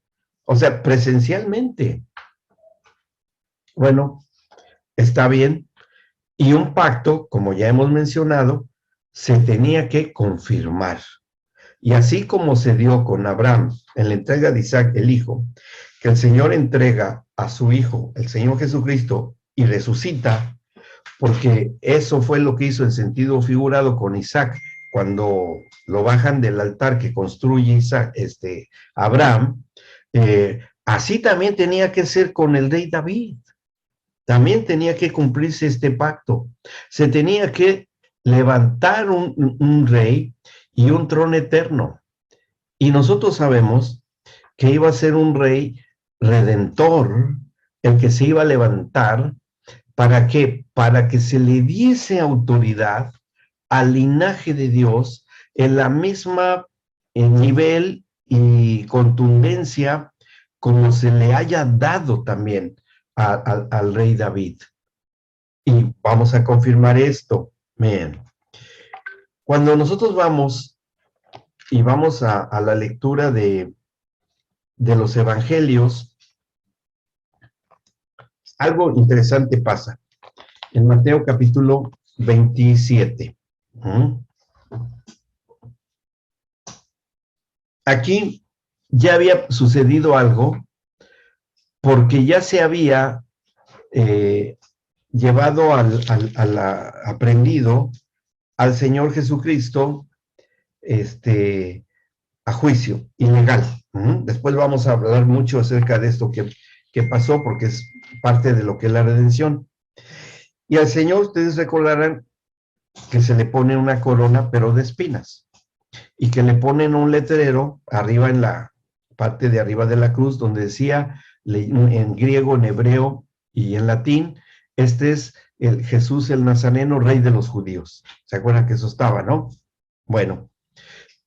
O sea, presencialmente. Bueno, está bien. Y un pacto, como ya hemos mencionado, se tenía que confirmar. Y así como se dio con Abraham en la entrega de Isaac, el hijo, que el Señor entrega a su hijo, el Señor Jesucristo, y resucita, porque eso fue lo que hizo en sentido figurado con Isaac, cuando lo bajan del altar que construye Isaac, Abraham, así también tenía que ser con el rey David. También tenía que cumplirse este pacto. Se tenía que levantar un rey y un trono eterno. Y nosotros sabemos que iba a ser un rey redentor, el que se iba a levantar. ¿Para qué? Para que se le diese autoridad al linaje de Dios en la misma nivel y contundencia como se le haya dado también al rey David. Y vamos a confirmar esto. Bien. Cuando nosotros vamos a la lectura de los evangelios, algo interesante pasa. En Mateo capítulo 27. Aquí ya había sucedido algo porque ya se había llevado aprendido al Señor Jesucristo a juicio ilegal. Después vamos a hablar mucho acerca de esto que pasó porque es parte de lo que es la redención. Y al Señor ustedes recordarán que se le pone una corona pero de espinas y que le ponen un letrero arriba en la parte de arriba de la cruz donde decía en griego, en hebreo y en latín, este es el Jesús el Nazareno, rey de los judíos. ¿Se acuerdan que eso estaba, no? Bueno,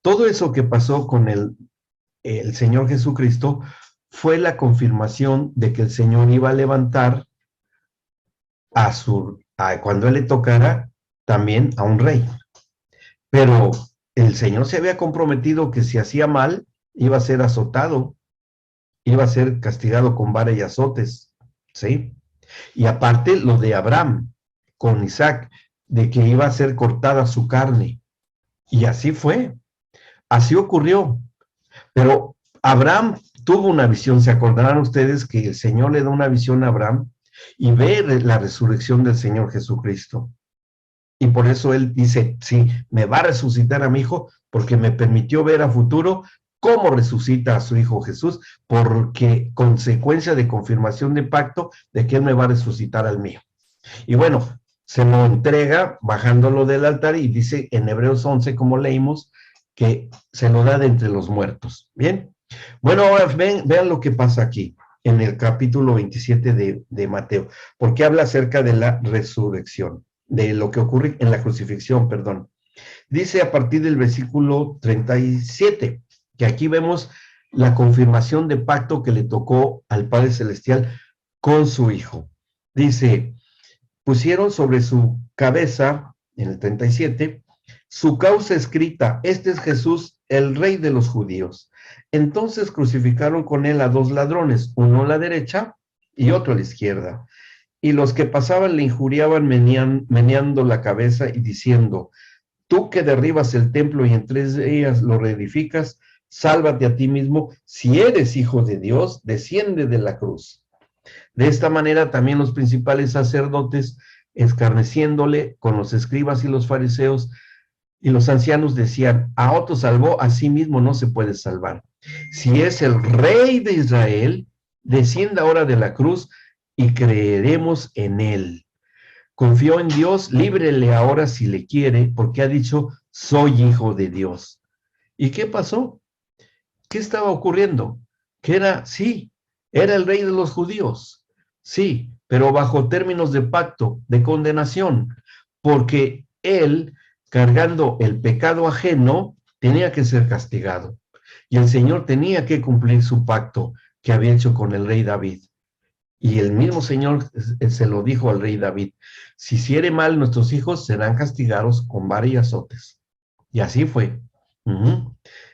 todo eso que pasó con el Señor Jesucristo fue la confirmación de que el Señor iba a levantar cuando él le tocara también a un rey. Pero el Señor se había comprometido que si hacía mal, iba a ser azotado, iba a ser castigado con vara y azotes, ¿sí? Y aparte lo de Abraham con Isaac, de que iba a ser cortada su carne. Y así fue, así ocurrió. Pero Abraham tuvo una visión, ¿se acordarán ustedes que el Señor le da una visión a Abraham y ve la resurrección del Señor Jesucristo? Y por eso él dice, sí, me va a resucitar a mi hijo porque me permitió ver a futuro cómo resucita a su hijo Jesús, porque consecuencia de confirmación de pacto de que él me va a resucitar al mío. Y bueno, se lo entrega bajándolo del altar y dice en Hebreos 11, como leímos, que se lo da de entre los muertos. Bien, bueno, ahora vean lo que pasa aquí. en el capítulo 27 de Mateo, porque habla acerca de la resurrección, de lo que ocurre en la crucifixión, perdón. Dice a partir del versículo 37, que aquí vemos la confirmación de pacto que le tocó al Padre Celestial con su Hijo. Dice, pusieron sobre su cabeza, en el 37, su causa escrita, este es Jesús, el Rey de los judíos. Entonces crucificaron con él a dos ladrones, uno a la derecha y otro a la izquierda. Y los que pasaban le injuriaban meneando la cabeza y diciendo, tú que derribas el templo y en 3 días lo reedificas, sálvate a ti mismo, si eres hijo de Dios, desciende de la cruz. De esta manera también los principales sacerdotes, escarneciéndole con los escribas y los fariseos y los ancianos, decían, a otro salvó, a sí mismo no se puede salvar. Si es el Rey de Israel, descienda ahora de la cruz y creeremos en él. Confió en Dios, líbrele ahora si le quiere, porque ha dicho, soy hijo de Dios. ¿Y qué pasó? ¿Qué estaba ocurriendo? Que era, sí, era el Rey de los judíos, sí, pero bajo términos de pacto, de condenación, porque él, cargando el pecado ajeno, tenía que ser castigado. Y el Señor tenía que cumplir su pacto que había hecho con el rey David. Y el mismo Señor se lo dijo al rey David, si hiciere mal nuestros hijos serán castigados con vara y azotes. Y así fue.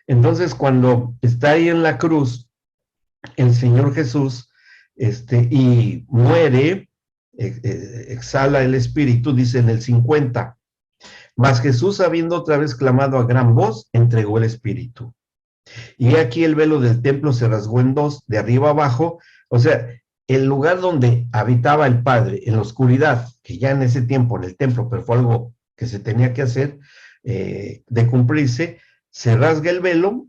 Entonces, cuando está ahí en la cruz, el Señor Jesús, y muere, exhala el espíritu, dice en el 50, mas Jesús, habiendo otra vez clamado a gran voz, entregó el espíritu. Y aquí el velo del templo se rasgó en dos, de arriba abajo, o sea, el lugar donde habitaba el Padre, en la oscuridad, que ya en ese tiempo en el templo, pero fue algo que se tenía que hacer, de cumplirse, se rasga el velo,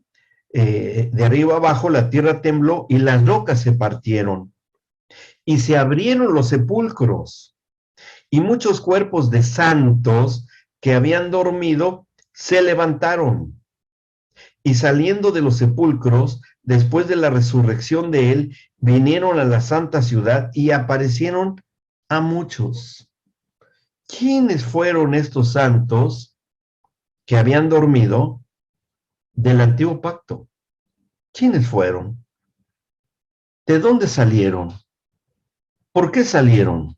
de arriba abajo la tierra tembló y las rocas se partieron. Y se abrieron los sepulcros, y muchos cuerpos de santos que habían dormido se levantaron. Y saliendo de los sepulcros, después de la resurrección de él, vinieron a la santa ciudad y aparecieron a muchos. ¿Quiénes fueron estos santos que habían dormido del antiguo pacto? ¿Quiénes fueron? ¿De dónde salieron? ¿Por qué salieron?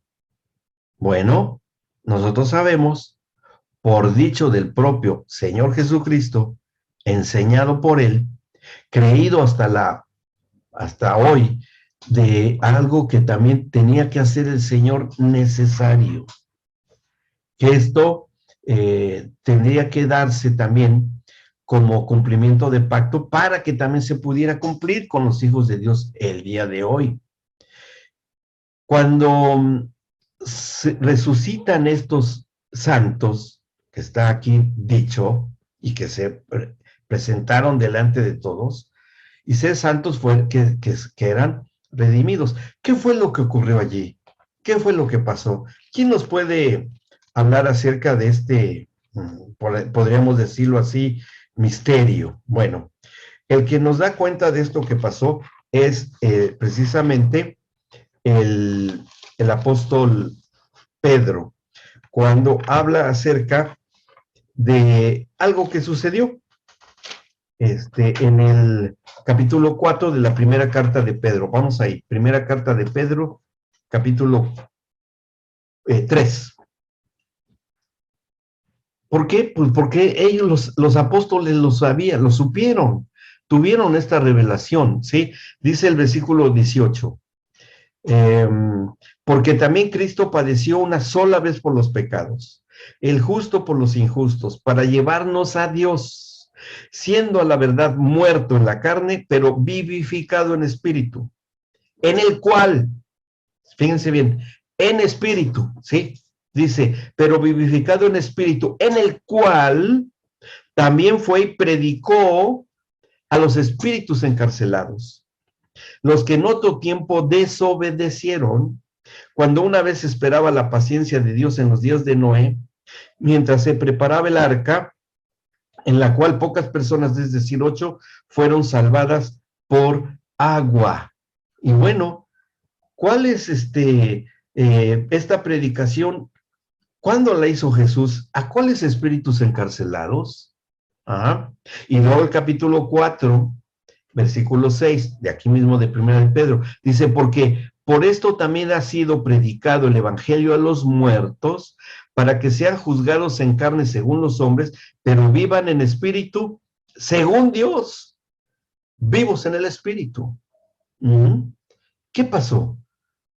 Bueno, nosotros sabemos, por dicho del propio Señor Jesucristo, enseñado por él, creído hasta hoy, de algo que también tenía que hacer el Señor necesario. Que esto tendría que darse también como cumplimiento de pacto para que también se pudiera cumplir con los hijos de Dios el día de hoy. Cuando resucitan estos santos, que está aquí dicho, y que se presentaron delante de todos, y ser santos fue que eran redimidos. ¿Qué fue lo que ocurrió allí? ¿Qué fue lo que pasó? ¿Quién nos puede hablar acerca de este, podríamos decirlo así, misterio? Bueno, el que nos da cuenta de esto que pasó es precisamente el apóstol Pedro, cuando habla acerca de algo que sucedió en el capítulo 4 de la primera carta de Pedro. Vamos ahí, primera carta de Pedro, capítulo 3. ¿Por qué? Pues porque ellos, los apóstoles, lo sabían, lo supieron, tuvieron esta revelación, ¿sí? Dice el versículo 18. Porque también Cristo padeció una sola vez por los pecados, el justo por los injustos, para llevarnos a Dios, siendo a la verdad muerto en la carne, pero vivificado en espíritu, en el cual, fíjense bien, en espíritu, ¿sí? Dice, pero vivificado en espíritu, en el cual también fue y predicó a los espíritus encarcelados, los que en otro tiempo desobedecieron, cuando una vez esperaba la paciencia de Dios en los días de Noé, mientras se preparaba el arca, en la cual pocas personas, es decir, 8, fueron salvadas por agua. Y bueno, ¿cuál es esta predicación? ¿Cuándo la hizo Jesús? ¿A cuáles espíritus encarcelados? Ajá. Y luego el capítulo 4, versículo 6, de aquí mismo de Primera de Pedro, dice, porque por esto también ha sido predicado el evangelio a los muertos, para que sean juzgados en carne según los hombres, pero vivan en espíritu según Dios, vivos en el espíritu. ¿Qué pasó?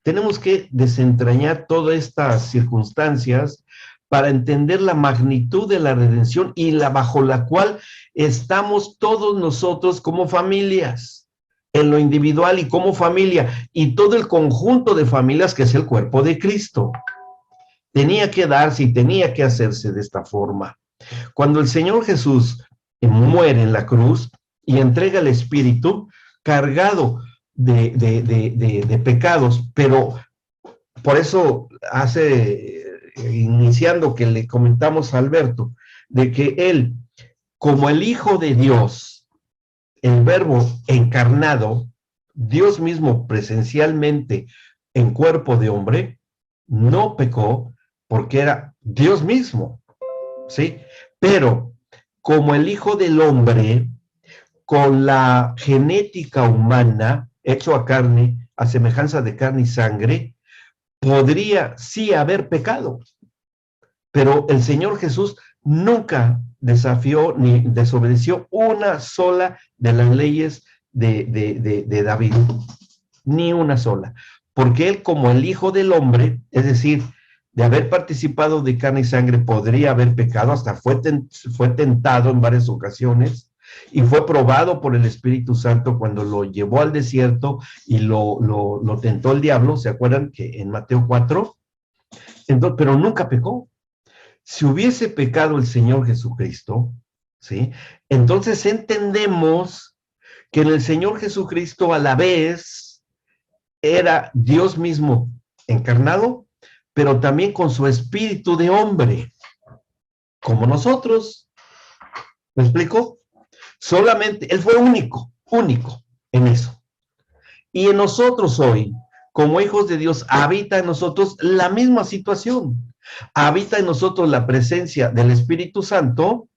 Tenemos que desentrañar todas estas circunstancias para entender la magnitud de la redención y la bajo la cual estamos todos nosotros como familias, en lo individual y como familia, y todo el conjunto de familias que es el cuerpo de Cristo. Tenía que darse y tenía que hacerse de esta forma. Cuando el Señor Jesús muere en la cruz y entrega el Espíritu cargado de pecados, pero por eso iniciando que le comentamos a Alberto, de que él, como el Hijo de Dios, el Verbo encarnado, Dios mismo presencialmente en cuerpo de hombre, no pecó porque era Dios mismo, ¿sí? Pero como el Hijo del Hombre, con la genética humana, hecho a carne, a semejanza de carne y sangre, podría sí haber pecado. Pero el Señor Jesús nunca desafió ni desobedeció una sola de las leyes de David, ni una sola. Porque él, como el Hijo del Hombre, es decir, de haber participado de carne y sangre, podría haber pecado, hasta fue tentado en varias ocasiones, y fue probado por el Espíritu Santo cuando lo llevó al desierto y lo tentó el diablo. ¿Se acuerdan que en Mateo 4? Entonces, pero nunca pecó. Si hubiese pecado el Señor Jesucristo, ¿sí? Entonces entendemos que en el Señor Jesucristo a la vez era Dios mismo encarnado, pero también con su espíritu de hombre, como nosotros. ¿Me explico? Solamente, él fue único en eso. Y en nosotros hoy, como hijos de Dios, habita en nosotros la misma situación. Habita en nosotros la presencia del Espíritu Santo,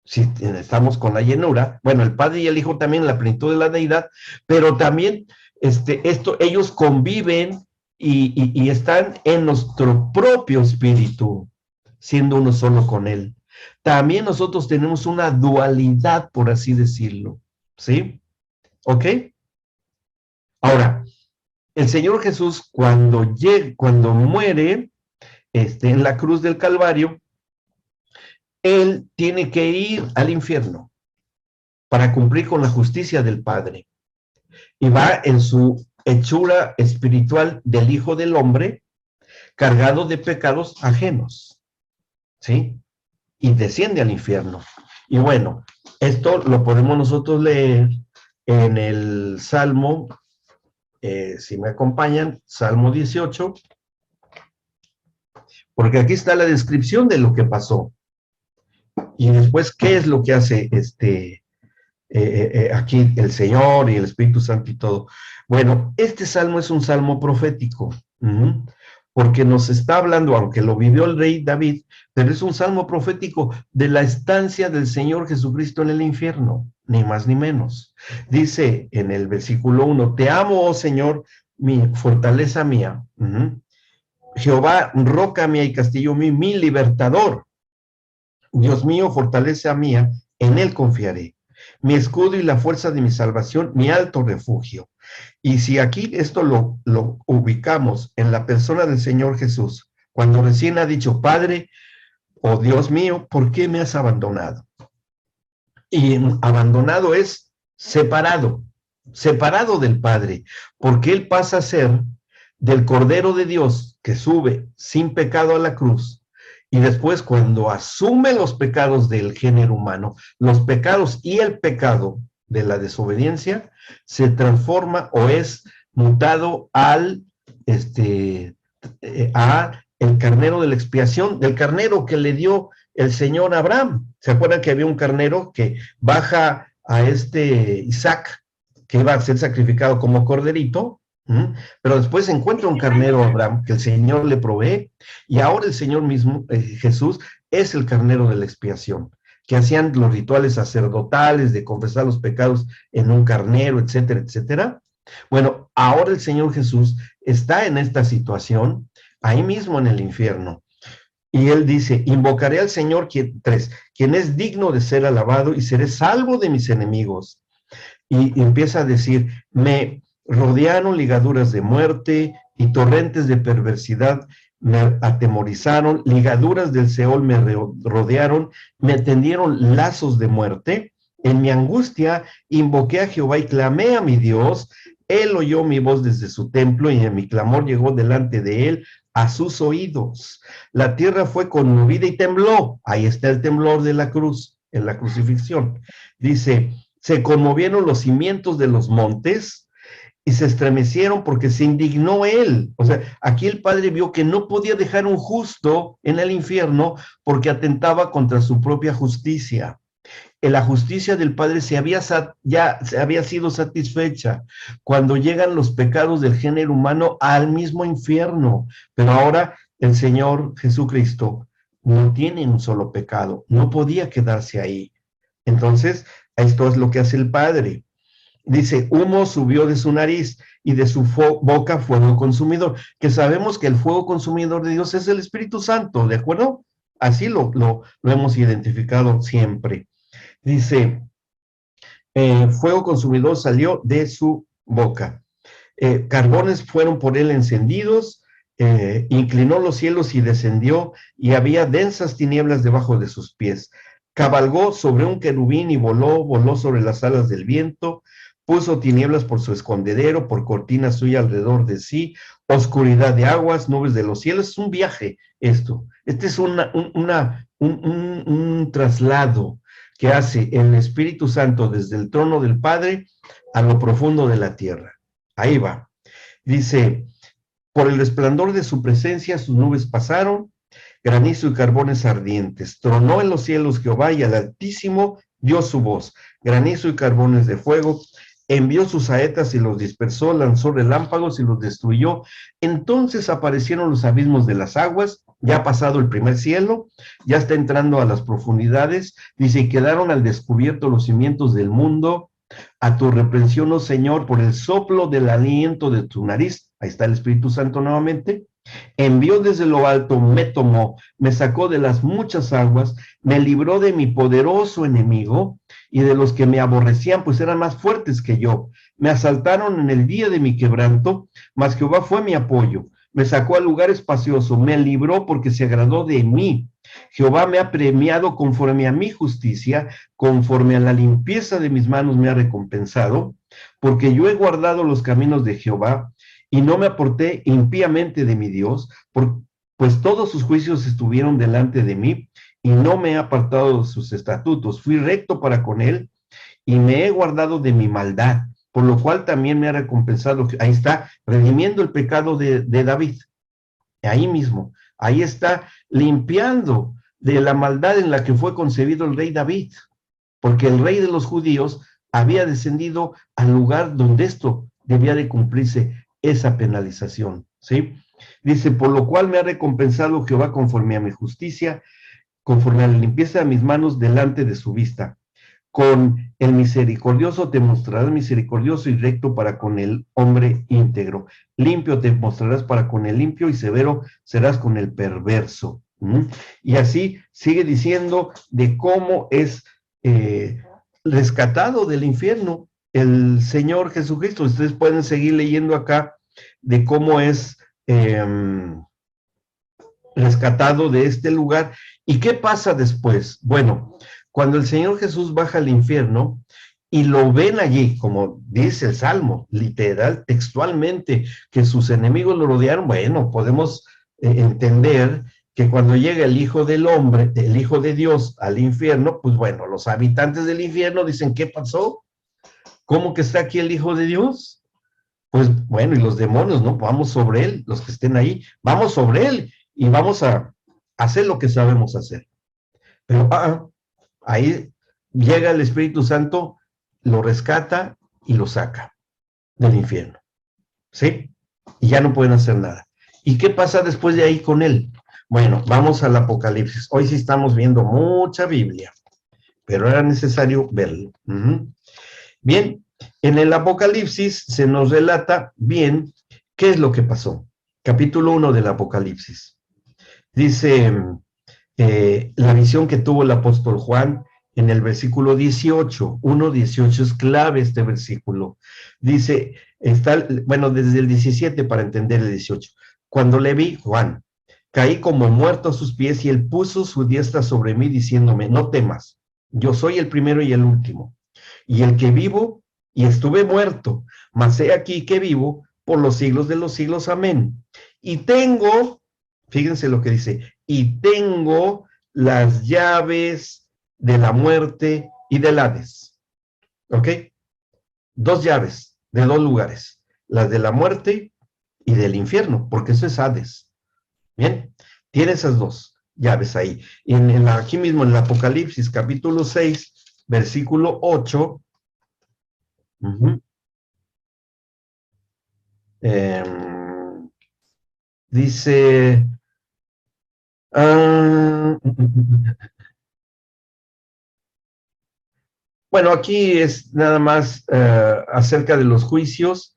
si estamos con la llenura, bueno, el Padre y el Hijo también, la plenitud de la deidad, pero también ellos conviven y están en nuestro propio espíritu, siendo uno solo con Él. También nosotros tenemos una dualidad, por así decirlo, ¿sí? ¿Ok? Ahora, el Señor Jesús, cuando muere en la cruz del Calvario, Él tiene que ir al infierno para cumplir con la justicia del Padre. Y va en su hechura espiritual del Hijo del Hombre, cargado de pecados ajenos, ¿sí? Y desciende al infierno. Y bueno, esto lo podemos nosotros leer en el Salmo, si me acompañan, Salmo 18, porque aquí está la descripción de lo que pasó. Y después, ¿qué es lo que hace aquí el Señor y el Espíritu Santo y todo? Bueno, este salmo es un salmo profético, porque nos está hablando, aunque lo vivió el rey David, pero es un salmo profético de la estancia del Señor Jesucristo en el infierno, ni más ni menos. Dice en el versículo 1, te amo, oh Señor, mi fortaleza mía, Jehová, roca mía y castillo mío, mi libertador. Dios mío, fortaleza mía, en él confiaré. Mi escudo y la fuerza de mi salvación, mi alto refugio. Y si aquí esto lo ubicamos en la persona del Señor Jesús, cuando recién ha dicho, Padre, oh Dios mío, ¿por qué me has abandonado? Y abandonado es separado del Padre, porque Él pasa a ser del Cordero de Dios que sube sin pecado a la cruz, y después cuando asume los pecados del género humano, los pecados y el pecado de la desobediencia, se transforma o es mutado al el carnero de la expiación, del carnero que le dio el Señor a Abraham. ¿Se acuerdan que había un carnero que baja a Isaac que iba a ser sacrificado como corderito, pero después encuentra un carnero Abraham que el Señor le provee, y ahora el Señor mismo, Jesús, es el carnero de la expiación, que hacían los rituales sacerdotales de confesar los pecados en un carnero, etcétera, etcétera. Bueno, ahora el Señor Jesús está en esta situación, ahí mismo en el infierno. Y él dice, invocaré al Señor, quien es digno de ser alabado, y seré salvo de mis enemigos. Y empieza a decir, me rodearon ligaduras de muerte y torrentes de perversidad me atemorizaron, ligaduras del Seol me rodearon, me tendieron lazos de muerte. En mi angustia invoqué a Jehová y clamé a mi Dios. Él oyó mi voz desde su templo y en mi clamor llegó delante de él a sus oídos. La tierra fue conmovida y tembló. Ahí está el temblor de la cruz, en la crucifixión. Dice, se conmovieron los cimientos de los montes y se estremecieron porque se indignó él. O sea, aquí el Padre vio que no podía dejar un justo en el infierno porque atentaba contra su propia justicia. La justicia del Padre ya se había sido satisfecha cuando llegan los pecados del género humano al mismo infierno. Pero ahora el Señor Jesucristo no tiene un solo pecado, no podía quedarse ahí. Entonces, esto es lo que hace el Padre. Dice, humo subió de su nariz y de su boca fuego consumidor, que sabemos que el fuego consumidor de Dios es el Espíritu Santo, ¿de acuerdo? Así lo hemos identificado siempre. Dice, fuego consumidor salió de su boca. Carbones fueron por él encendidos, inclinó los cielos y descendió, y había densas tinieblas debajo de sus pies. Cabalgó sobre un querubín y voló sobre las alas del viento, puso tinieblas por su escondedero, por cortina suya alrededor de sí, oscuridad de aguas, nubes de los cielos. Es un viaje esto. Este es un traslado que hace el Espíritu Santo desde el trono del Padre a lo profundo de la tierra. Ahí va. Dice, por el resplandor de su presencia sus nubes pasaron, granizo y carbones ardientes. Tronó en los cielos Jehová y al Altísimo dio su voz. Granizo y carbones de fuego. Envió sus saetas y los dispersó, lanzó relámpagos y los destruyó. Entonces aparecieron los abismos de las aguas, ya ha pasado el primer cielo, ya está entrando a las profundidades. Dice, y quedaron al descubierto los cimientos del mundo. A tu reprensión, oh Señor, por el soplo del aliento de tu nariz. Ahí está el Espíritu Santo nuevamente. Envió desde lo alto, me tomó, me sacó de las muchas aguas, me libró de mi poderoso enemigo y de los que me aborrecían, pues eran más fuertes que yo. Me asaltaron en el día de mi quebranto, mas Jehová fue mi apoyo. Me sacó al lugar espacioso, me libró porque se agradó de mí. Jehová me ha premiado conforme a mi justicia, conforme a la limpieza de mis manos me ha recompensado, porque yo he guardado los caminos de Jehová y no me aparté impíamente de mi Dios, pues todos sus juicios estuvieron delante de mí y no me he apartado de sus estatutos. Fui recto para con él y me he guardado de mi maldad, por lo cual también me ha recompensado. Ahí está, redimiendo el pecado de David. Ahí mismo, ahí está limpiando de la maldad en la que fue concebido el rey David, porque el rey de los judíos había descendido al lugar donde esto debía de cumplirse, esa penalización, ¿sí? Dice, por lo cual me ha recompensado Jehová conforme a mi justicia, conforme a la limpieza de mis manos delante de su vista. Con el misericordioso te mostrarás misericordioso y recto para con el hombre íntegro. Limpio te mostrarás para con el limpio y severo serás con el perverso. Y así sigue diciendo de cómo es rescatado del infierno el Señor Jesucristo. Ustedes pueden seguir leyendo acá de cómo es rescatado de este lugar. ¿Y qué pasa después? Bueno, cuando el Señor Jesús baja al infierno y lo ven allí, como dice el Salmo, literal, textualmente, que sus enemigos lo rodearon, bueno, podemos entender que cuando llega el Hijo del Hombre, el Hijo de Dios al infierno, pues bueno, los habitantes del infierno dicen, ¿qué pasó? ¿Cómo que está aquí el Hijo de Dios? Pues bueno, y los demonios, ¿no? Vamos sobre él, los que estén ahí, vamos sobre él y vamos a hacer lo que sabemos hacer. Pero ahí llega el Espíritu Santo, lo rescata y lo saca del infierno, ¿sí? Y ya no pueden hacer nada. ¿Y qué pasa después de ahí con él? Bueno, vamos al Apocalipsis. Hoy sí estamos viendo mucha Biblia, pero era necesario verlo. Bien, en el Apocalipsis se nos relata bien qué es lo que pasó. Capítulo 1 del Apocalipsis. Dice la visión que tuvo el apóstol Juan en el versículo 18. 1:18 es clave este versículo. Dice, bueno, desde el 17 para entender el 18. Cuando le vi, Juan, caí como muerto a sus pies y él puso su diestra sobre mí diciéndome, no temas, yo soy el primero y el último, y el que vivo y estuve muerto, mas he aquí que vivo por los siglos de los siglos, amén. Y tengo, fíjense lo que dice, y tengo las llaves de la muerte y del Hades. ¿Ok? Dos llaves de dos lugares, las de la muerte y del infierno, porque eso es Hades. Bien, tiene esas dos llaves ahí. Y aquí mismo en el Apocalipsis, capítulo 6, versículo 8, dice, bueno, aquí es nada más acerca de los juicios,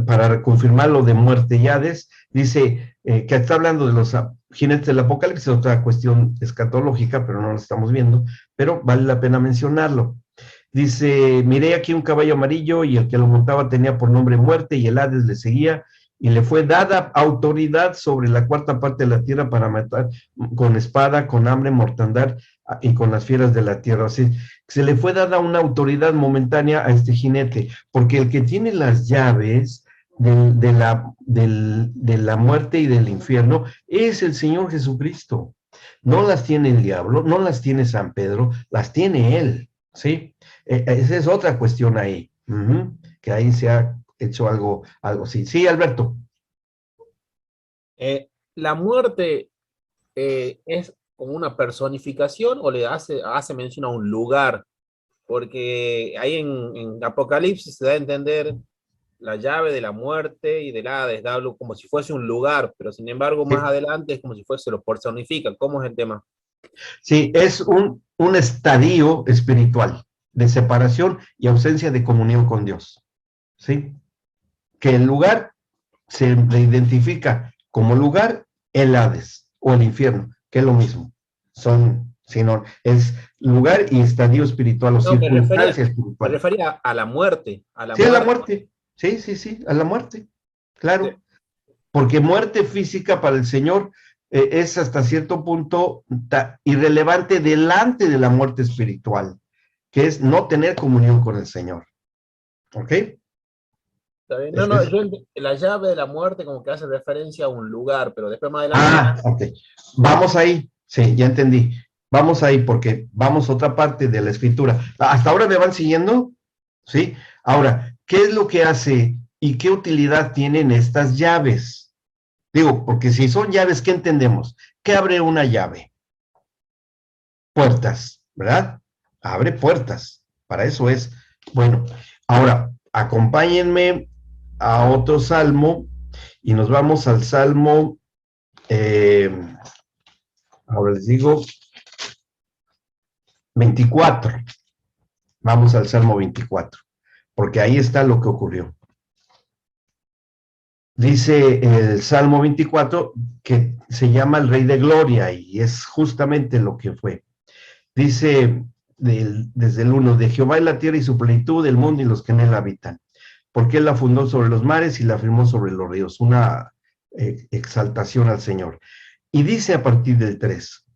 para confirmar lo de muerte y Hades. Dice que está hablando de los jinetes del Apocalipsis, otra cuestión escatológica, pero no lo estamos viendo, pero vale la pena mencionarlo. Dice, miré aquí un caballo amarillo y el que lo montaba tenía por nombre muerte y el Hades le seguía y le fue dada autoridad sobre la cuarta parte de la tierra para matar con espada, con hambre, mortandad y con las fieras de la tierra. Así, se le fue dada una autoridad momentánea a este jinete, porque el que tiene las llaves de la muerte y del infierno es el Señor Jesucristo. No las tiene el diablo, no las tiene San Pedro, las tiene Él, ¿sí? Esa es otra cuestión ahí, que ahí se ha hecho algo así. Sí, Alberto. La muerte es como una personificación o le hace mención a un lugar, porque ahí en Apocalipsis se da a entender la llave de la muerte y del Hades, da algo como si fuese un lugar, pero sin embargo más adelante es como si fuese, lo personifica. ¿Cómo es el tema? Sí, es un estadio espiritual de separación y ausencia de comunión con Dios, ¿sí? Que el lugar se le identifica como lugar el Hades o el infierno, que es lo mismo. Son, sino, es lugar y estadio espiritual o No, circunstancia me espiritual. refería a la muerte, Sí, a la muerte. Sí, sí, sí, a la muerte. Claro. Sí. Porque muerte física para el Señor es hasta cierto punto irrelevante delante de la muerte espiritual, que es no tener comunión con el Señor. ¿Ok? Está bien. No, la llave de la muerte como que hace referencia a un lugar, pero después más adelante... ok. Vamos ahí. Sí, ya entendí. Vamos ahí porque vamos a otra parte de la escritura. ¿Hasta ahora me van siguiendo? ¿Sí? Ahora, ¿qué es lo que hace y qué utilidad tienen estas llaves? Digo, porque si son llaves, ¿qué entendemos? ¿Qué abre una llave? Puertas, ¿verdad? Abre puertas. Para eso es. Bueno, ahora, acompáñenme a otro salmo y nos vamos al salmo, ahora les digo, 24. Vamos al salmo 24, porque ahí está lo que ocurrió. Dice el Salmo 24 que se llama el Rey de Gloria y es justamente lo que fue. Dice desde el 1, de Jehová es la tierra y su plenitud, el mundo y los que en él habitan. Porque él la fundó sobre los mares y la firmó sobre los ríos. Una exaltación al Señor. Y dice a partir del 3,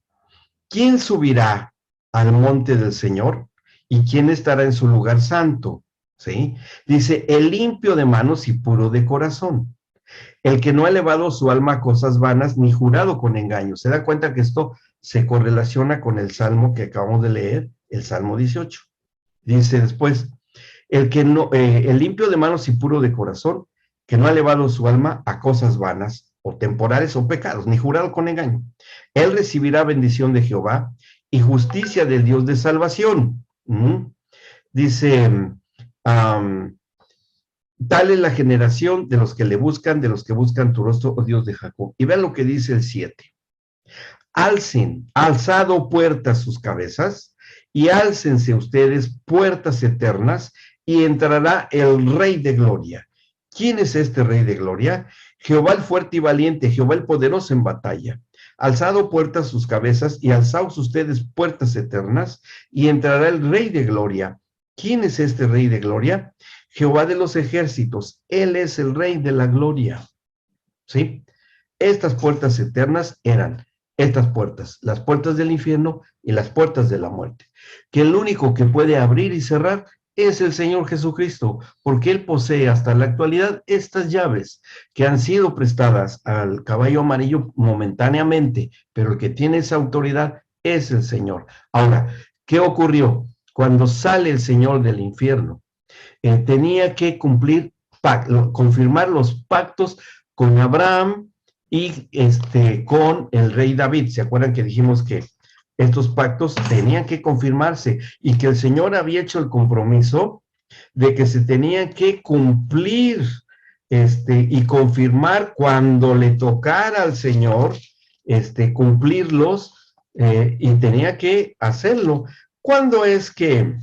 ¿quién subirá al monte del Señor? ¿Y quién estará en su lugar santo? ¿Sí? Dice, el limpio de manos y puro de corazón, el que no ha elevado su alma a cosas vanas ni jurado con engaño. ¿Se da cuenta que esto se correlaciona con el salmo que acabamos de leer, el Salmo 18? Dice después, el limpio de manos y puro de corazón, que no ha elevado su alma a cosas vanas o temporales o pecados, ni jurado con engaño. Él recibirá bendición de Jehová y justicia del Dios de salvación. Dice, Tal es la generación de los que le buscan, de los que buscan tu rostro, oh Dios de Jacob. Y vean lo que dice el 7. Alcen, alzado puertas sus cabezas, y álcense ustedes puertas eternas, y entrará el Rey de Gloria. ¿Quién es este Rey de Gloria? Jehová el fuerte y valiente, Jehová el poderoso en batalla. Alzado puertas sus cabezas, y alzaos ustedes puertas eternas, y entrará el Rey de Gloria. ¿Quién es este Rey de Gloria? Jehová de los ejércitos, Él es el Rey de la Gloria. ¿Sí? Estas puertas eternas eran estas puertas, las puertas del infierno y las puertas de la muerte. Que el único que puede abrir y cerrar es el Señor Jesucristo, porque Él posee hasta la actualidad estas llaves que han sido prestadas al caballo amarillo momentáneamente, pero el que tiene esa autoridad es el Señor. Ahora, ¿qué ocurrió? Cuando sale el Señor del infierno, tenía que confirmar los pactos con Abraham y con el rey David. ¿Se acuerdan que dijimos que estos pactos tenían que confirmarse y que el Señor había hecho el compromiso de que se tenían que cumplir y confirmar cuando le tocara al Señor cumplirlos, y tenía que hacerlo? ¿Cuándo es que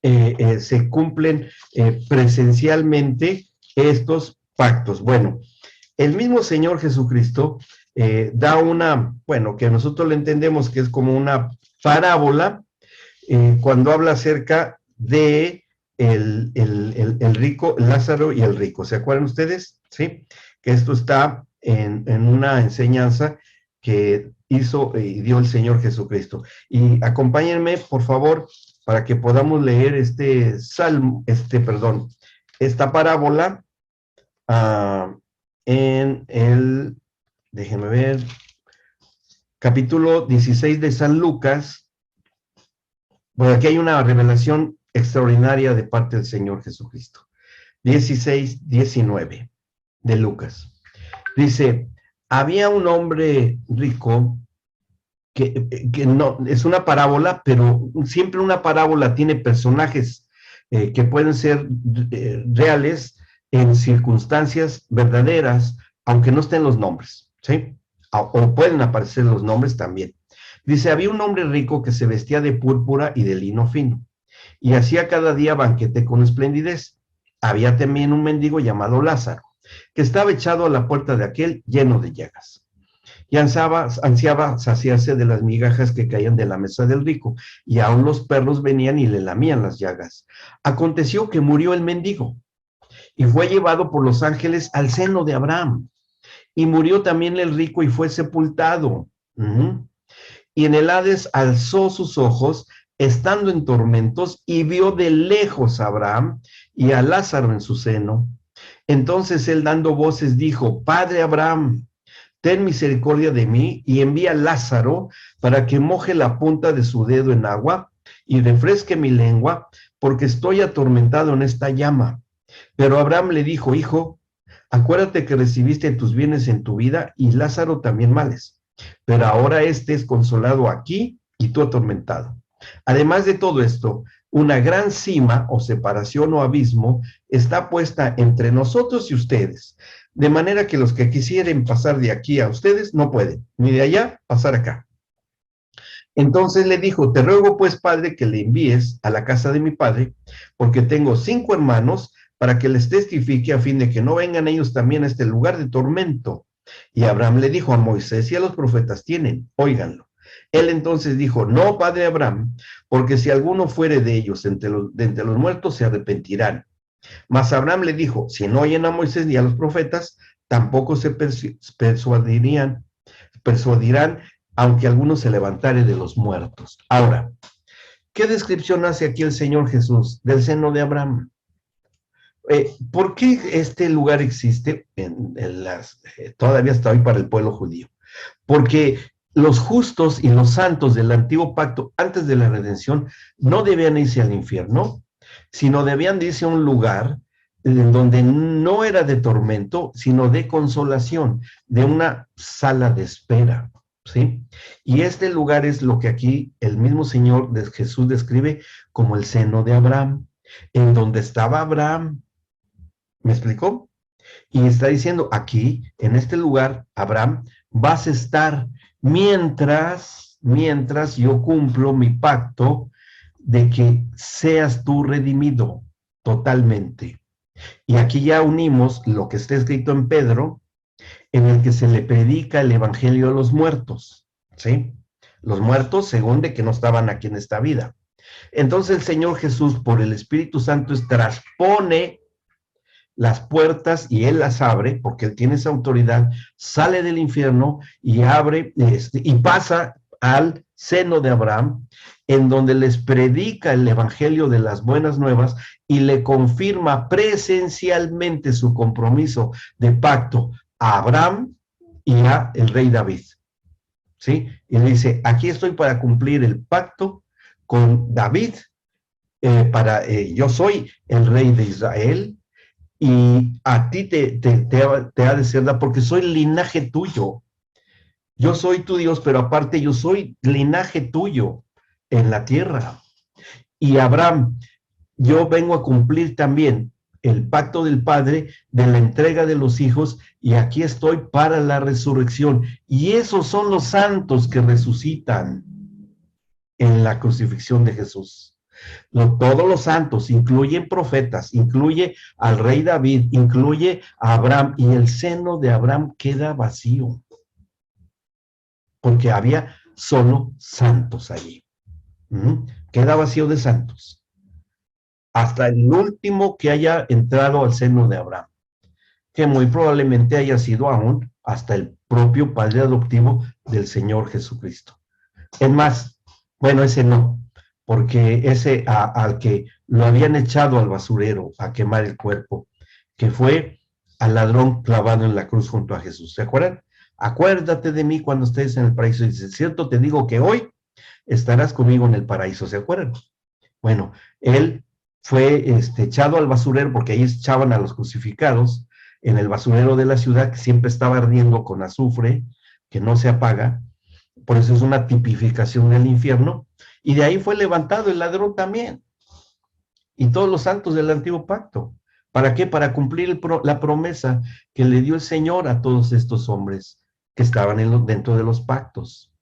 se cumplen presencialmente estos pactos? Bueno, el mismo Señor Jesucristo da una, bueno, que nosotros le entendemos que es como una parábola, cuando habla acerca de el rico, Lázaro y el rico. ¿Se acuerdan ustedes? Sí, que esto está en una enseñanza que hizo y dio el Señor Jesucristo. Y acompáñenme, por favor, para que podamos leer esta parábola en el, déjenme ver, capítulo 16 de San Lucas. Bueno, aquí hay una revelación extraordinaria de parte del Señor Jesucristo. 16, 19 de Lucas. Dice, había un hombre rico que no, es una parábola, pero siempre una parábola tiene personajes que pueden ser reales en circunstancias verdaderas, aunque no estén los nombres, ¿sí? O pueden aparecer los nombres también. Dice, había un hombre rico que se vestía de púrpura y de lino fino, y hacía cada día banquete con esplendidez. Había también un mendigo llamado Lázaro, que estaba echado a la puerta de aquel lleno de llagas, y ansiaba saciarse de las migajas que caían de la mesa del rico, y aún los perros venían y le lamían las llagas. Aconteció que murió el mendigo, y fue llevado por los ángeles al seno de Abraham. Y murió también el rico y fue sepultado. Y en el Hades alzó sus ojos, estando en tormentos, y vio de lejos a Abraham y a Lázaro en su seno. Entonces él, dando voces, dijo, Padre Abraham, ten misericordia de mí y envía a Lázaro para que moje la punta de su dedo en agua y refresque mi lengua, porque estoy atormentado en esta llama. Pero Abraham le dijo, hijo, acuérdate que recibiste tus bienes en tu vida y Lázaro también males, pero ahora este es consolado aquí y tú atormentado. Además de todo esto, una gran cima o separación o abismo está puesta entre nosotros y ustedes, de manera que los que quisieren pasar de aquí a ustedes no pueden, ni de allá pasar acá. Entonces le dijo, te ruego pues, padre, que le envíes a la casa de mi padre, porque tengo 5 hermanos, para que les testifique a fin de que no vengan ellos también a este lugar de tormento. Y Abraham le dijo, a Moisés y a los profetas tienen, óiganlo. Él entonces dijo, no, padre Abraham, porque si alguno fuere de ellos de entre los muertos, se arrepentirán. Mas Abraham le dijo, si no oyen a Moisés ni a los profetas, tampoco se persuadirán, aunque alguno se levantare de los muertos. Ahora, ¿qué descripción hace aquí el Señor Jesús del seno de Abraham? ¿Por qué este lugar existe todavía hasta hoy para el pueblo judío? Porque los justos y los santos del antiguo pacto, antes de la redención, no debían irse al infierno, sino debían irse a un lugar en donde no era de tormento, sino de consolación, de una sala de espera, ¿sí? Y este lugar es lo que aquí el mismo Señor Jesús describe como el seno de Abraham, en donde estaba Abraham, ¿Me explicó? Y está diciendo, aquí, en este lugar, Abraham, vas a estar mientras yo cumplo mi pacto de que seas tú redimido totalmente. Y aquí ya unimos lo que está escrito en Pedro, en el que se le predica el evangelio a los muertos, ¿sí? Los muertos según de que no estaban aquí en esta vida. Entonces el Señor Jesús, por el Espíritu Santo, traspone las puertas y Él las abre, porque Él tiene esa autoridad, sale del infierno y abre y pasa al seno de Abraham, en donde les predica el evangelio de las buenas nuevas y le confirma presencialmente su compromiso de pacto a Abraham y a el rey David. ¿Sí? Y le dice, aquí estoy para cumplir el pacto con David, yo soy el rey de Israel, y a ti te ha de ser dado, porque soy linaje tuyo. Yo soy tu Dios, pero aparte yo soy linaje tuyo en la tierra. Y Abraham, yo vengo a cumplir también el pacto del Padre de la entrega de los hijos, y aquí estoy para la resurrección. Y esos son los santos que resucitan en la crucifixión de Jesús. Todos los santos, incluyen profetas, incluye al rey David, incluye a Abraham, y el seno de Abraham queda vacío, porque había solo santos allí. Queda vacío de santos, hasta el último que haya entrado al seno de Abraham, que muy probablemente haya sido aún hasta el propio padre adoptivo del Señor Jesucristo. Es más, bueno, ese no, porque ese al que lo habían echado al basurero a quemar el cuerpo, que fue al ladrón clavado en la cruz junto a Jesús. ¿Se acuerdan? Acuérdate de mí cuando estés en el paraíso. Y dice, cierto, te digo que hoy estarás conmigo en el paraíso. ¿Se acuerdan? Bueno, él fue echado al basurero, porque ahí echaban a los crucificados en el basurero de la ciudad, que siempre estaba ardiendo con azufre, que no se apaga. Por eso es una tipificación del infierno. Y de ahí fue levantado el ladrón también. Y todos los santos del antiguo pacto. ¿Para qué? Para cumplir la promesa que le dio el Señor a todos estos hombres que estaban dentro de los pactos.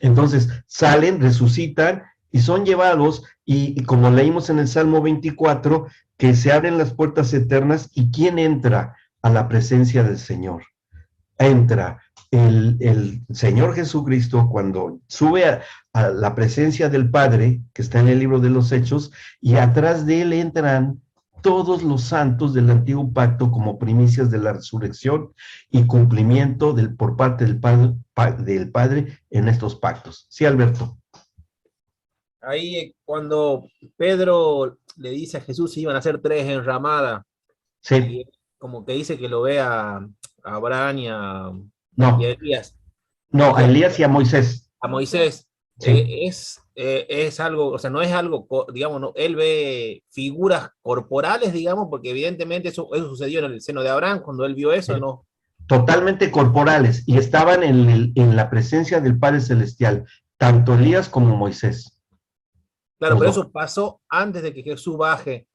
Entonces, salen, resucitan y son llevados, y como leímos en el Salmo 24, que se abren las puertas eternas, y ¿quién entra a la presencia del Señor? Entra el Señor Jesucristo cuando sube a la presencia del Padre, que está en el libro de los Hechos, y atrás de él entran todos los santos del antiguo pacto como primicias de la resurrección y cumplimiento por parte del Padre en estos pactos. Sí, Alberto. Ahí cuando Pedro le dice a Jesús si iban a ser 3 enramadas, Sí. y como que dice que lo ve a Abraham y a Elías. No, a Elías y a Moisés. A Moisés. Sí. Es algo, o sea, no es algo, digamos, no, él ve figuras corporales, digamos, porque evidentemente eso sucedió en el seno de Abraham, cuando él vio eso, sí. ¿No? Totalmente corporales, y estaban en la presencia del Padre Celestial, tanto Elías como Moisés. Claro, pero eso pasó antes de que Jesús baje.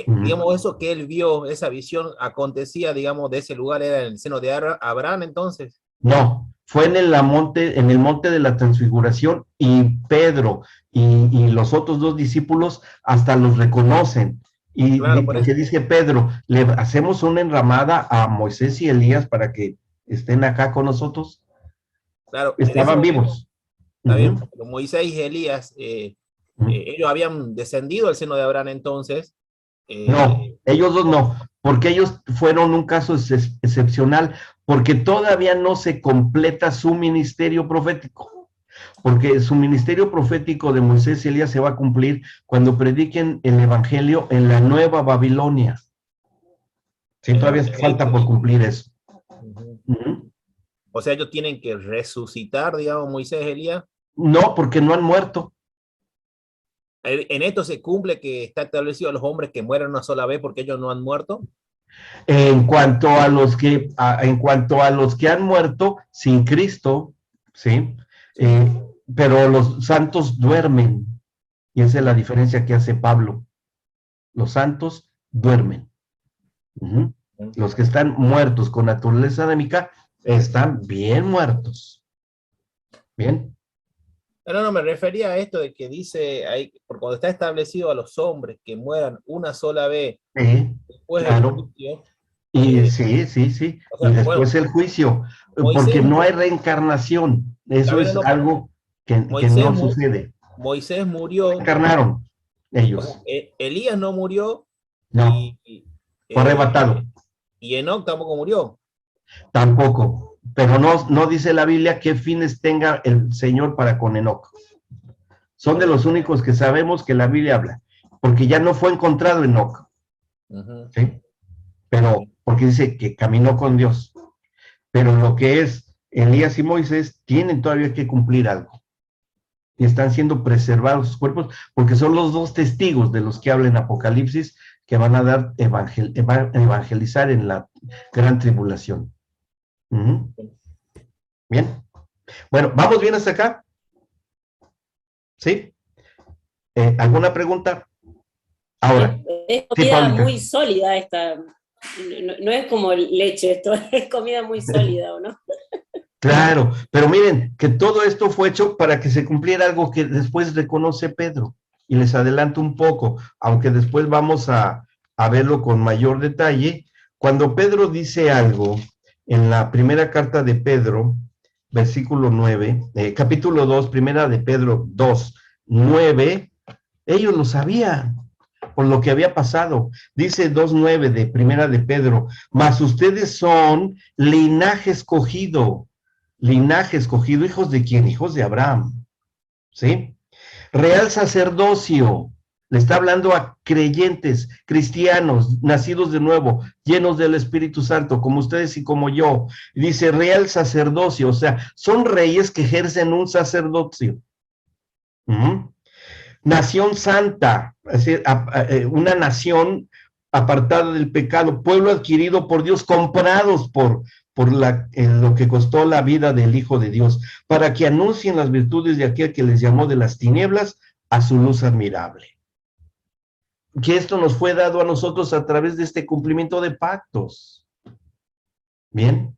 Digamos, eso que él vio, esa visión acontecía, digamos, de ese lugar, era en el seno de Abraham, entonces. No, fue en el monte de la transfiguración, y Pedro y los otros 2 discípulos hasta los reconocen. Y claro, porque dice Pedro, le hacemos una enramada a Moisés y Elías para que estén acá con nosotros. Claro, estaban vivos. Está bien, pero Moisés y Elías, ellos habían descendido al seno de Abraham entonces. No, ellos dos no, porque ellos fueron un caso excepcional, porque todavía no se completa su ministerio profético, porque su ministerio profético de Moisés y Elías se va a cumplir cuando prediquen el evangelio en la Nueva Babilonia. Sí, todavía falta por cumplir eso. O sea, ellos tienen que resucitar, digamos, Moisés y Elías. No, porque no han muerto. ¿En esto se cumple que está establecido a los hombres que mueren una sola vez porque ellos no han muerto? En cuanto a los que han muerto sin Cristo, ¿sí? Pero los santos duermen, y esa es la diferencia que hace Pablo. Los santos duermen. Ujú. Los que están muertos con naturaleza adámica están bien muertos. Bien. No, no, me refería a esto de que dice, ahí, por cuando está establecido a los hombres que mueran una sola vez Sí, después del claro. juicio, Y sí, sí, sí. o Y sea, bueno, después el juicio, Moisés, porque no hay reencarnación. Eso también es no, algo que Moisés, no sucede. Moisés murió, Encarnaron o sea, ellos. Elías no murió No, fue eh, arrebatado. y Enoc tampoco murió. Tampoco. Pero no dice la Biblia qué fines tenga el Señor para con Enoc. Son de los únicos que sabemos que la Biblia habla, porque ya no fue encontrado Enoc, Ujú. ¿sí? Pero porque dice que caminó con Dios. Pero lo que es Elías y Moisés tienen todavía que cumplir algo. Y están siendo preservados sus cuerpos porque son los dos testigos de los que habla en Apocalipsis que van a dar evangelizar en la gran tribulación. Uh-huh. Bien. Bueno, ¿vamos bien hasta acá? ¿Sí? ¿Alguna pregunta? Ahora. Es Sí, comida Paulita. muy sólida esta. No es como leche esto, es comida muy sólida, ¿o no? Claro, pero miren, que todo esto fue hecho para que se cumpliera algo que después reconoce Pedro. Y les adelanto un poco, aunque después vamos a verlo con mayor detalle. Cuando Pedro dice algo en la primera carta de Pedro, versículo 9, capítulo 2, primera de Pedro 2, 9, ellos lo sabían por lo que había pasado. Dice 2:9 de primera de Pedro, mas ustedes son linaje escogido, hijos de quién, hijos de Abraham, ¿sí? Real sacerdocio, le está hablando a creyentes, cristianos, nacidos de nuevo, llenos del Espíritu Santo, como ustedes y como yo. Dice real sacerdocio, o sea, son reyes que ejercen un sacerdocio. Nación santa, es decir, una nación apartada del pecado, pueblo adquirido por Dios, comprados por lo que costó la vida del Hijo de Dios, para que anuncien las virtudes de aquel que les llamó de las tinieblas a su luz admirable. Que esto nos fue dado a nosotros a través de este cumplimiento de pactos. Bien.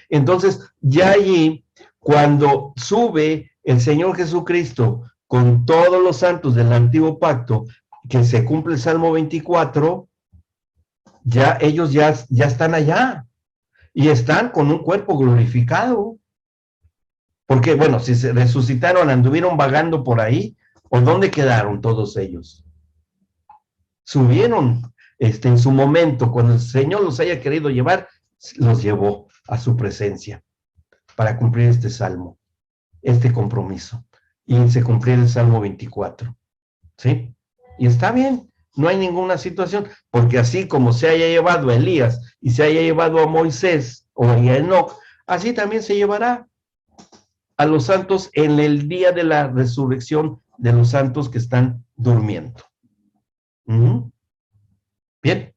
Entonces, ya allí, cuando sube el Señor Jesucristo con todos los santos del antiguo pacto, que se cumple el Salmo 24, ya ellos ya están allá y están con un cuerpo glorificado. Porque, bueno, si se resucitaron, anduvieron vagando por ahí, ¿o dónde quedaron todos ellos? Subieron en su momento, cuando el Señor los haya querido llevar, los llevó a su presencia para cumplir este salmo, este compromiso. Y se cumplió el Salmo 24. ¿Sí? Y está bien, no hay ninguna situación, porque así como se haya llevado a Elías y se haya llevado a Moisés o a Enoc, así también se llevará a los santos en el día de la resurrección de los santos que están durmiendo. Bien.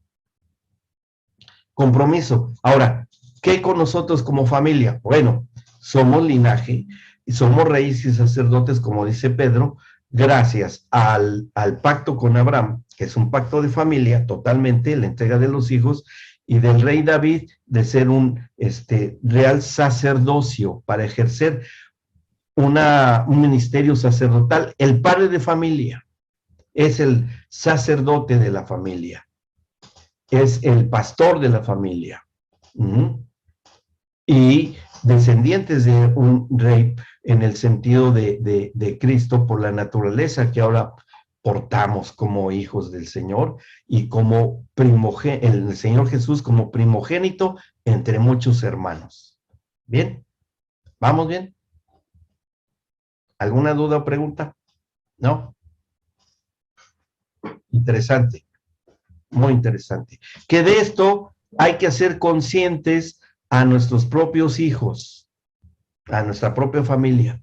Compromiso. Ahora, ¿qué con nosotros como familia? Bueno, somos linaje y somos reyes y sacerdotes, como dice Pedro, gracias al pacto con Abraham, que es un pacto de familia totalmente, la entrega de los hijos, y del rey David de ser un real sacerdocio para ejercer un ministerio sacerdotal. El padre de familia es el sacerdote de la familia, es el pastor de la familia. Y descendientes de un rey en el sentido de Cristo por la naturaleza que ahora portamos como hijos del Señor y como el Señor Jesús como primogénito entre muchos hermanos. ¿Bien? ¿Vamos bien? ¿Alguna duda o pregunta? ¿No? Interesante, muy interesante. Que de esto hay que hacer conscientes a nuestros propios hijos, a nuestra propia familia,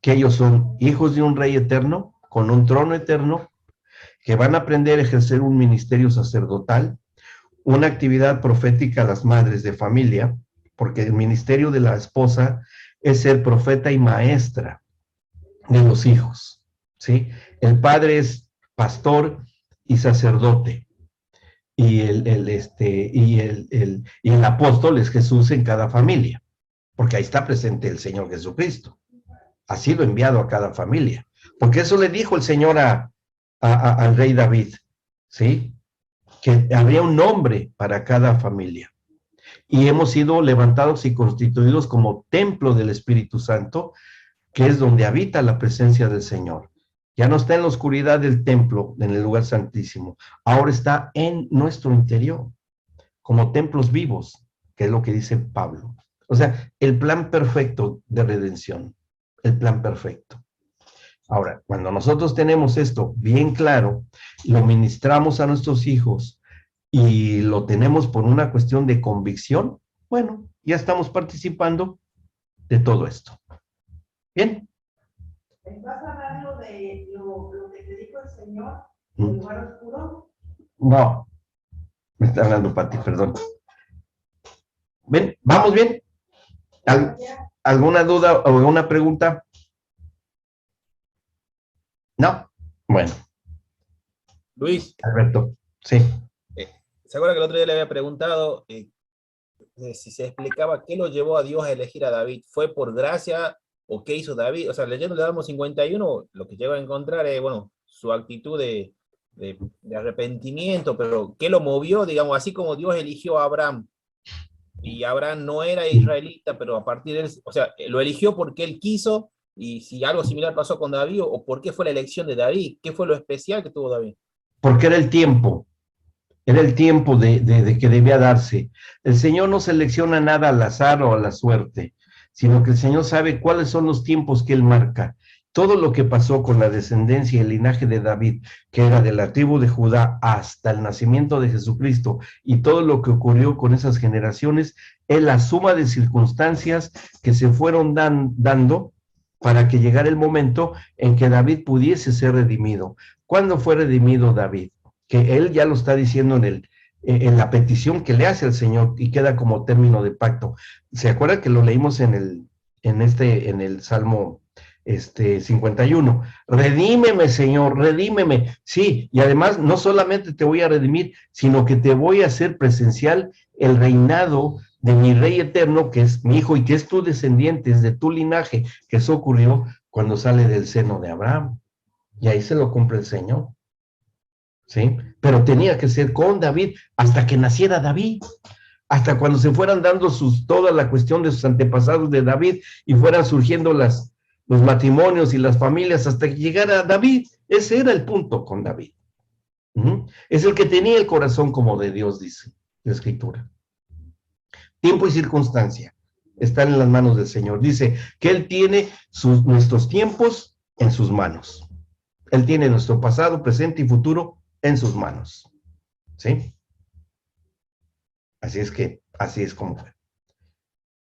que ellos son hijos de un rey eterno, con un trono eterno, que van a aprender a ejercer un ministerio sacerdotal, una actividad profética a las madres de familia, porque el ministerio de la esposa es ser profeta y maestra de los hijos, ¿sí? El padre es pastor y sacerdote, y el apóstol es Jesús en cada familia, porque ahí está presente el Señor Jesucristo. Ha sido enviado a cada familia, porque eso le dijo el Señor al rey David, ¿sí? Que habría un nombre para cada familia. Y hemos sido levantados y constituidos como templo del Espíritu Santo, que es donde habita la presencia del Señor. Ya no está en la oscuridad del templo, en el lugar santísimo. Ahora está en nuestro interior, como templos vivos, que es lo que dice Pablo. O sea, el plan perfecto de redención, el plan perfecto. Ahora, cuando nosotros tenemos esto bien claro, lo ministramos a nuestros hijos y lo tenemos por una cuestión de convicción, bueno, ya estamos participando de todo esto. Bien. ¿Vas a hablar lo que te dijo el Señor en el lugar oscuro? No, me está hablando Pati, perdón. ¿Ven? ¿Vamos bien? ¿Alguna duda o alguna pregunta? ¿No? Bueno. Luis. Alberto, sí. ¿Se acuerda que el otro día le había preguntado si se explicaba qué lo llevó a Dios a elegir a David? ¿Fue por gracia o qué hizo David? O sea, leyendo el Salmo 51, lo que llego a encontrar es, bueno, su actitud de arrepentimiento, pero ¿qué lo movió? Digamos, así como Dios eligió a Abraham, y Abraham no era israelita, pero a partir de él, o sea, lo eligió porque él quiso, y si algo similar pasó con David, o por qué fue la elección de David, ¿qué fue lo especial que tuvo David? Porque era el tiempo de que debía darse. El Señor no selecciona nada al azar o a la suerte, sino que el Señor sabe cuáles son los tiempos que Él marca. Todo lo que pasó con la descendencia y el linaje de David, que era de la tribu de Judá hasta el nacimiento de Jesucristo, y todo lo que ocurrió con esas generaciones, es la suma de circunstancias que se fueron dando para que llegara el momento en que David pudiese ser redimido. ¿Cuándo fue redimido David? Que él ya lo está diciendo en la petición que le hace al Señor y queda como término de pacto. ¿Se acuerda que lo leímos en el Salmo 51? Redímeme, Señor, redímeme. Sí, y además no solamente te voy a redimir, sino que te voy a hacer presencial el reinado de mi Rey eterno, que es mi hijo y que es tu descendiente, es de tu linaje, que eso ocurrió cuando sale del seno de Abraham. Y ahí se lo cumple el Señor. ¿Sí? Pero tenía que ser con David hasta que naciera David, hasta cuando se fueran dando toda la cuestión de sus antepasados de David y fueran surgiendo los matrimonios y las familias hasta que llegara David. Ese era el punto con David. Es el que tenía el corazón como de Dios, dice la Escritura. Tiempo y circunstancia están en las manos del Señor. Dice que Él tiene nuestros tiempos en sus manos. Él tiene nuestro pasado, presente y futuro en sus manos. ¿Sí? Así es como fue.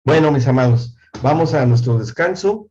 Bueno, mis amados, vamos a nuestro descanso.